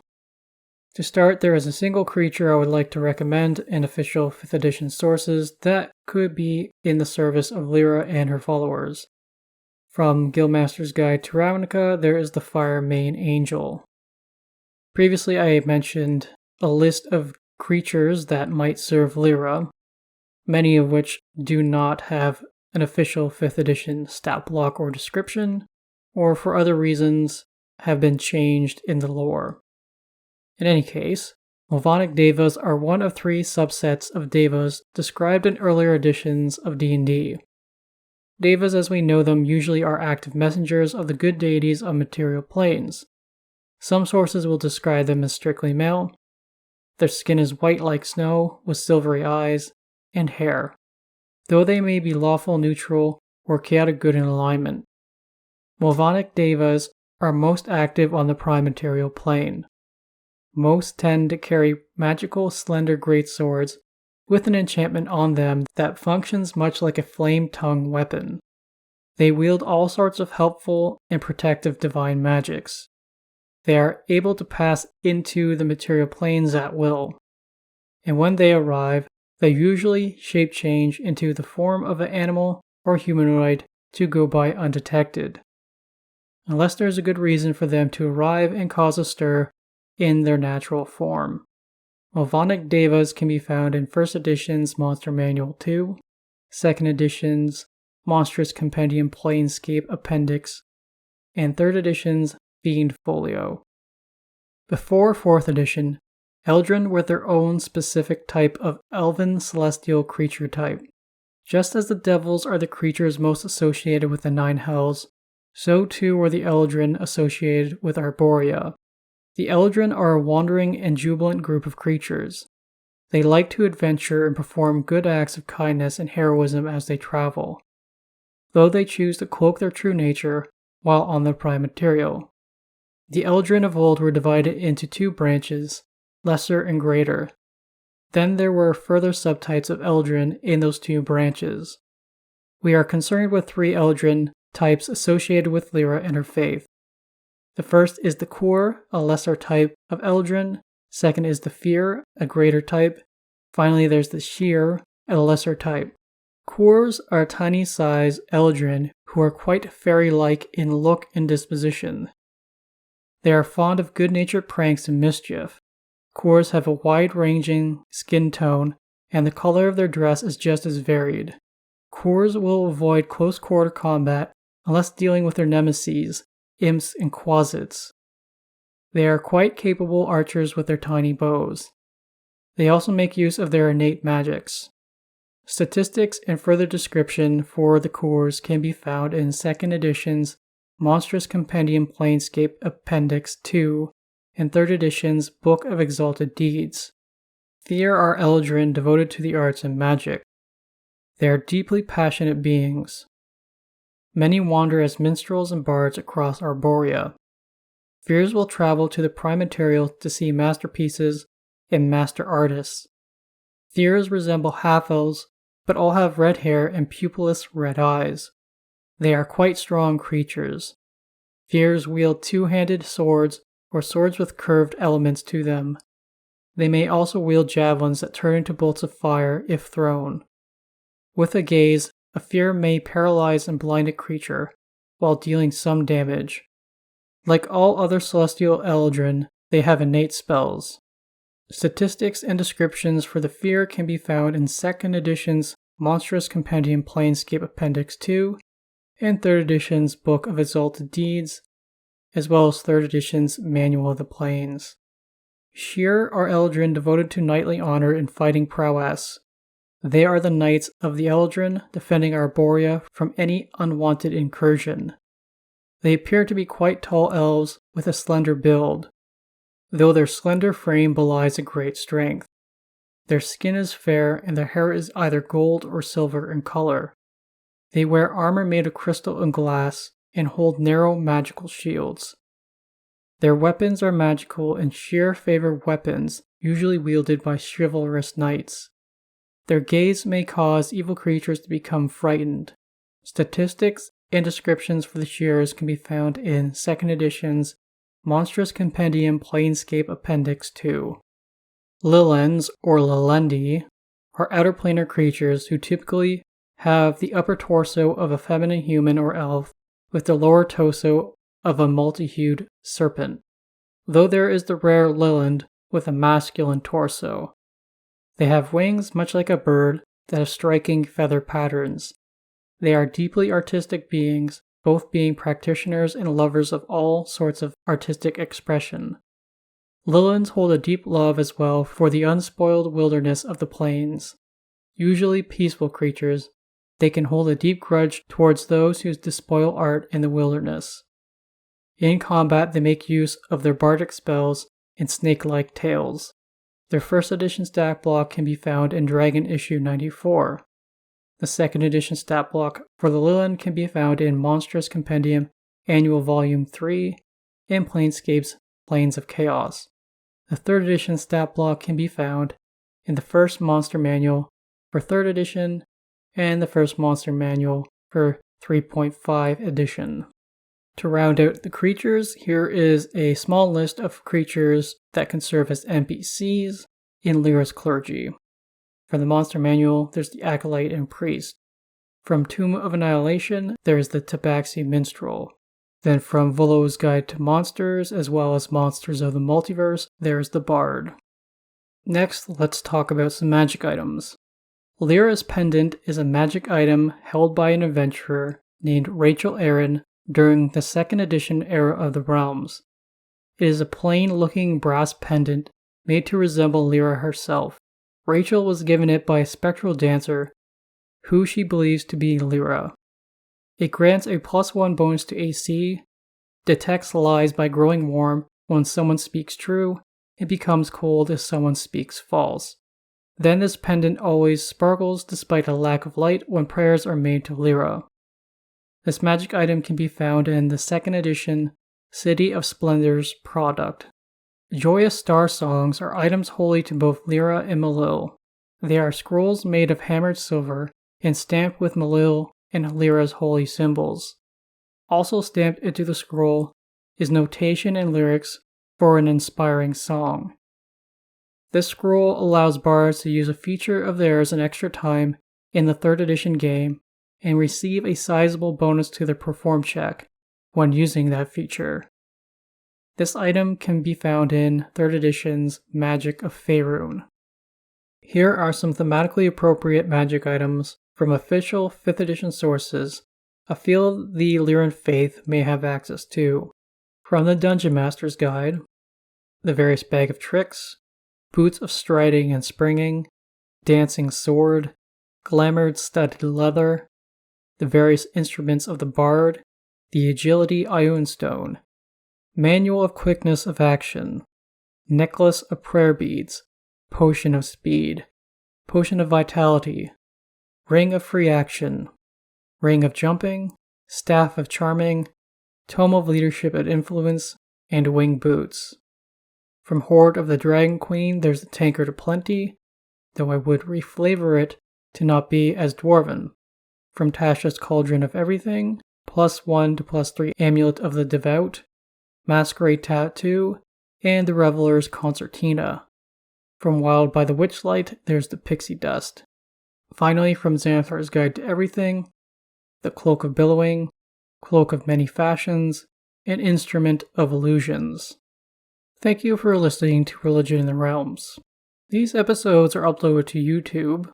To start, there is a single creature I would like to recommend in official 5th edition sources that could be in the service of Lliira and her followers. From Guildmaster's Guide to Ravnica, there is the Fire Main Angel. Previously, I mentioned a list of creatures that might serve Lliira, many of which do not have an official 5th edition stat block or description, or for other reasons have been changed in the lore. In any case, Mavonic Devas are one of 3 subsets of Devas described in earlier editions of D&D. Devas as we know them usually are active messengers of the good deities of material planes. Some sources will describe them as strictly male, Their skin is white like snow, with silvery eyes and hair, though they may be lawful neutral or chaotic good in alignment. Mulvonic devas are most active on the prime material plane. Most tend to carry magical, slender greatswords with an enchantment on them that functions much like a flame-tongue weapon. They wield all sorts of helpful and protective divine magics. They are able to pass into the material planes at will, and when they arrive, they usually shape change into the form of an animal or humanoid to go by undetected, unless there is a good reason for them to arrive and cause a stir in their natural form. Mulvonic devas can be found in 1st edition's Monster Manual 2, 2nd edition's Monstrous Compendium Planescape Appendix, and 3rd edition's Fiend Folio. Before 4th edition, Eldrin were their own specific type of elven celestial creature type. Just as the devils are the creatures most associated with the Nine Hells, so too were the Eldrin associated with Arborea. The Eldrin are a wandering and jubilant group of creatures. They like to adventure and perform good acts of kindness and heroism as they travel, though they choose to cloak their true nature while on the prime material. The Eldrin of old were divided into 2 branches, lesser and greater. Then there were further subtypes of Eldrin in those 2 branches. We are concerned with 3 Eldrin types associated with Lliira and her faith. The first is the Kur, a lesser type of Eldrin. Second is the Fear, a greater type. Finally, there's the Sheer, a lesser type. Kurs are tiny-sized Eldrin who are quite fairy-like in look and disposition. They are fond of good-natured pranks and mischief. Kurs have a wide-ranging skin tone, and the color of their dress is just as varied. Kurs will avoid close-quarter combat unless dealing with their nemeses, imps and quasits. They are quite capable archers with their tiny bows. They also make use of their innate magics. Statistics and further description for the Kurs can be found in 2nd edition's Monstrous Compendium Planescape Appendix 2 and 3rd edition's Book of Exalted Deeds. Fear are Eldrin devoted to the arts and magic. They are deeply passionate beings. Many wander as minstrels and bards across Arborea. Fears will travel to the prime material to see masterpieces and master artists. Fears resemble half-elves, but all have red hair and pupilless red eyes. They are quite strong creatures. Fears wield 2-handed swords or swords with curved elements to them. They may also wield javelins that turn into bolts of fire if thrown. With a gaze, a fear may paralyze and blind a creature while dealing some damage. Like all other celestial Eldrin, they have innate spells. Statistics and descriptions for the fear can be found in 2nd edition's Monstrous Compendium Planescape Appendix 2 and 3rd edition's Book of Exalted Deeds, as well as 3rd edition's Manual of the Planes. Sheer are Eldrin devoted to knightly honor and fighting prowess. They are the knights of the Eldrin, defending Arborea from any unwanted incursion. They appear to be quite tall elves with a slender build, though their slender frame belies a great strength. Their skin is fair and their hair is either gold or silver in color. They wear armor made of crystal and glass and hold narrow magical shields. Their weapons are magical and Sheer favor weapons usually wielded by chivalrous knights. Their gaze may cause evil creatures to become frightened. Statistics and descriptions for the Shearers can be found in 2nd edition's Monstrous Compendium Planescape Appendix 2. Lilens, or Lilendi, are outer planar creatures who typically have the upper torso of a feminine human or elf with the lower torso of a multi-hued serpent, though there is the rare Lilend with a masculine torso. They have wings much like a bird that have striking feather patterns. They are deeply artistic beings, both being practitioners and lovers of all sorts of artistic expression. Lilens hold a deep love as well for the unspoiled wilderness of the plains. Usually peaceful creatures, they can hold a deep grudge towards those who despoil art in the wilderness. In combat, they make use of their bardic spells and snake-like tails. Their first edition stat block can be found in Dragon issue 94. The second edition stat block for the Lilin can be found in Monstrous Compendium Annual Volume 3 and Planescape's Planes of Chaos. The third edition stat block can be found in the first Monster Manual for 3rd edition and the first Monster Manual for 3.5 edition. To round out the creatures, here is a small list of creatures that can serve as NPCs in Lliira's Clergy. From the Monster Manual, there's the Acolyte and Priest. From Tomb of Annihilation, there's the Tabaxi Minstrel. Then from Volo's Guide to Monsters, as well as Monsters of the Multiverse, there's the Bard. Next, let's talk about some magic items. Lliira's Pendant is a magic item held by an adventurer named Rachel Aaron during the 2nd edition era of the Realms. It is a plain-looking brass pendant made to resemble Lliira herself. Rachel was given it by a spectral dancer, who she believes to be Lliira. It grants a +1 bonus to AC, detects lies by growing warm when someone speaks true, and becomes cold if someone speaks false. Then this pendant always sparkles despite a lack of light when prayers are made to Lliira. This magic item can be found in the 2nd edition City of Splendor's product. Joyous Star Songs are items holy to both Lliira and Malil. They are scrolls made of hammered silver and stamped with Malil and Lliira's holy symbols. Also stamped into the scroll is notation and lyrics for an inspiring song. This scroll allows bards to use a feature of theirs an extra time in the 3rd edition game and receive a sizable bonus to their perform check when using that feature. This item can be found in 3rd edition's Magic of Faerûn. Here are some thematically appropriate magic items from official 5th edition sources a field the Lliiran faith may have access to. From the Dungeon Master's Guide, the various Bag of Tricks, Boots of Striding and Springing, Dancing Sword, Glamoured Studded Leather, the various instruments of the Bard, the Agility Ioun Stone, Manual of Quickness of Action, Necklace of Prayer Beads, Potion of Speed, Potion of Vitality, Ring of Free Action, Ring of Jumping, Staff of Charming, Tome of Leadership and Influence, and Wing Boots. From Hoard of the Dragon Queen, there's the Tankard of Plenty, though I would reflavor it to not be as dwarven. From Tasha's Cauldron of Everything, +1 to +3 Amulet of the Devout, Masquerade Tattoo, and the Reveler's Concertina. From Wild by the Witchlight, there's the Pixie Dust. Finally, from Xanathar's Guide to Everything, the Cloak of Billowing, Cloak of Many Fashions, and Instrument of Illusions. Thank you for listening to Religion in the Realms. These episodes are uploaded to YouTube.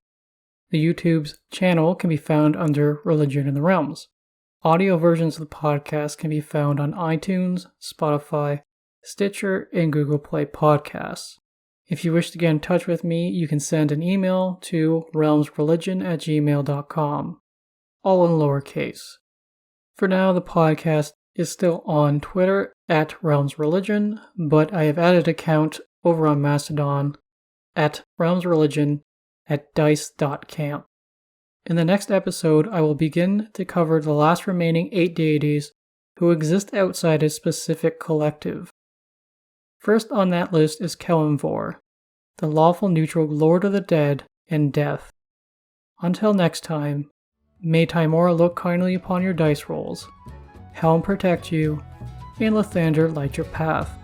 The YouTube's channel can be found under Religion in the Realms. Audio versions of the podcast can be found on iTunes, Spotify, Stitcher, and Google Play Podcasts. If you wish to get in touch with me, you can send an email to realmsreligion@gmail.com, all in lowercase. For now, the podcast is still on Twitter @realmsreligion, but I have added an account over on Mastodon @realmsreligion@dice.camp. In the next episode, I will begin to cover the last remaining 8 deities who exist outside a specific collective. First on that list is Kelemvor, the lawful neutral Lord of the Dead and Death. Until next time, may Tymora look kindly upon your dice rolls, Helm protect you, and Lathander light your path.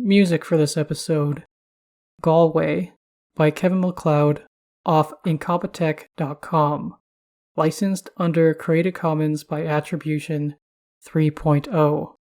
Music for this episode: Galway by Kevin MacLeod off incompetech.com. Licensed under Creative Commons by Attribution 3.0.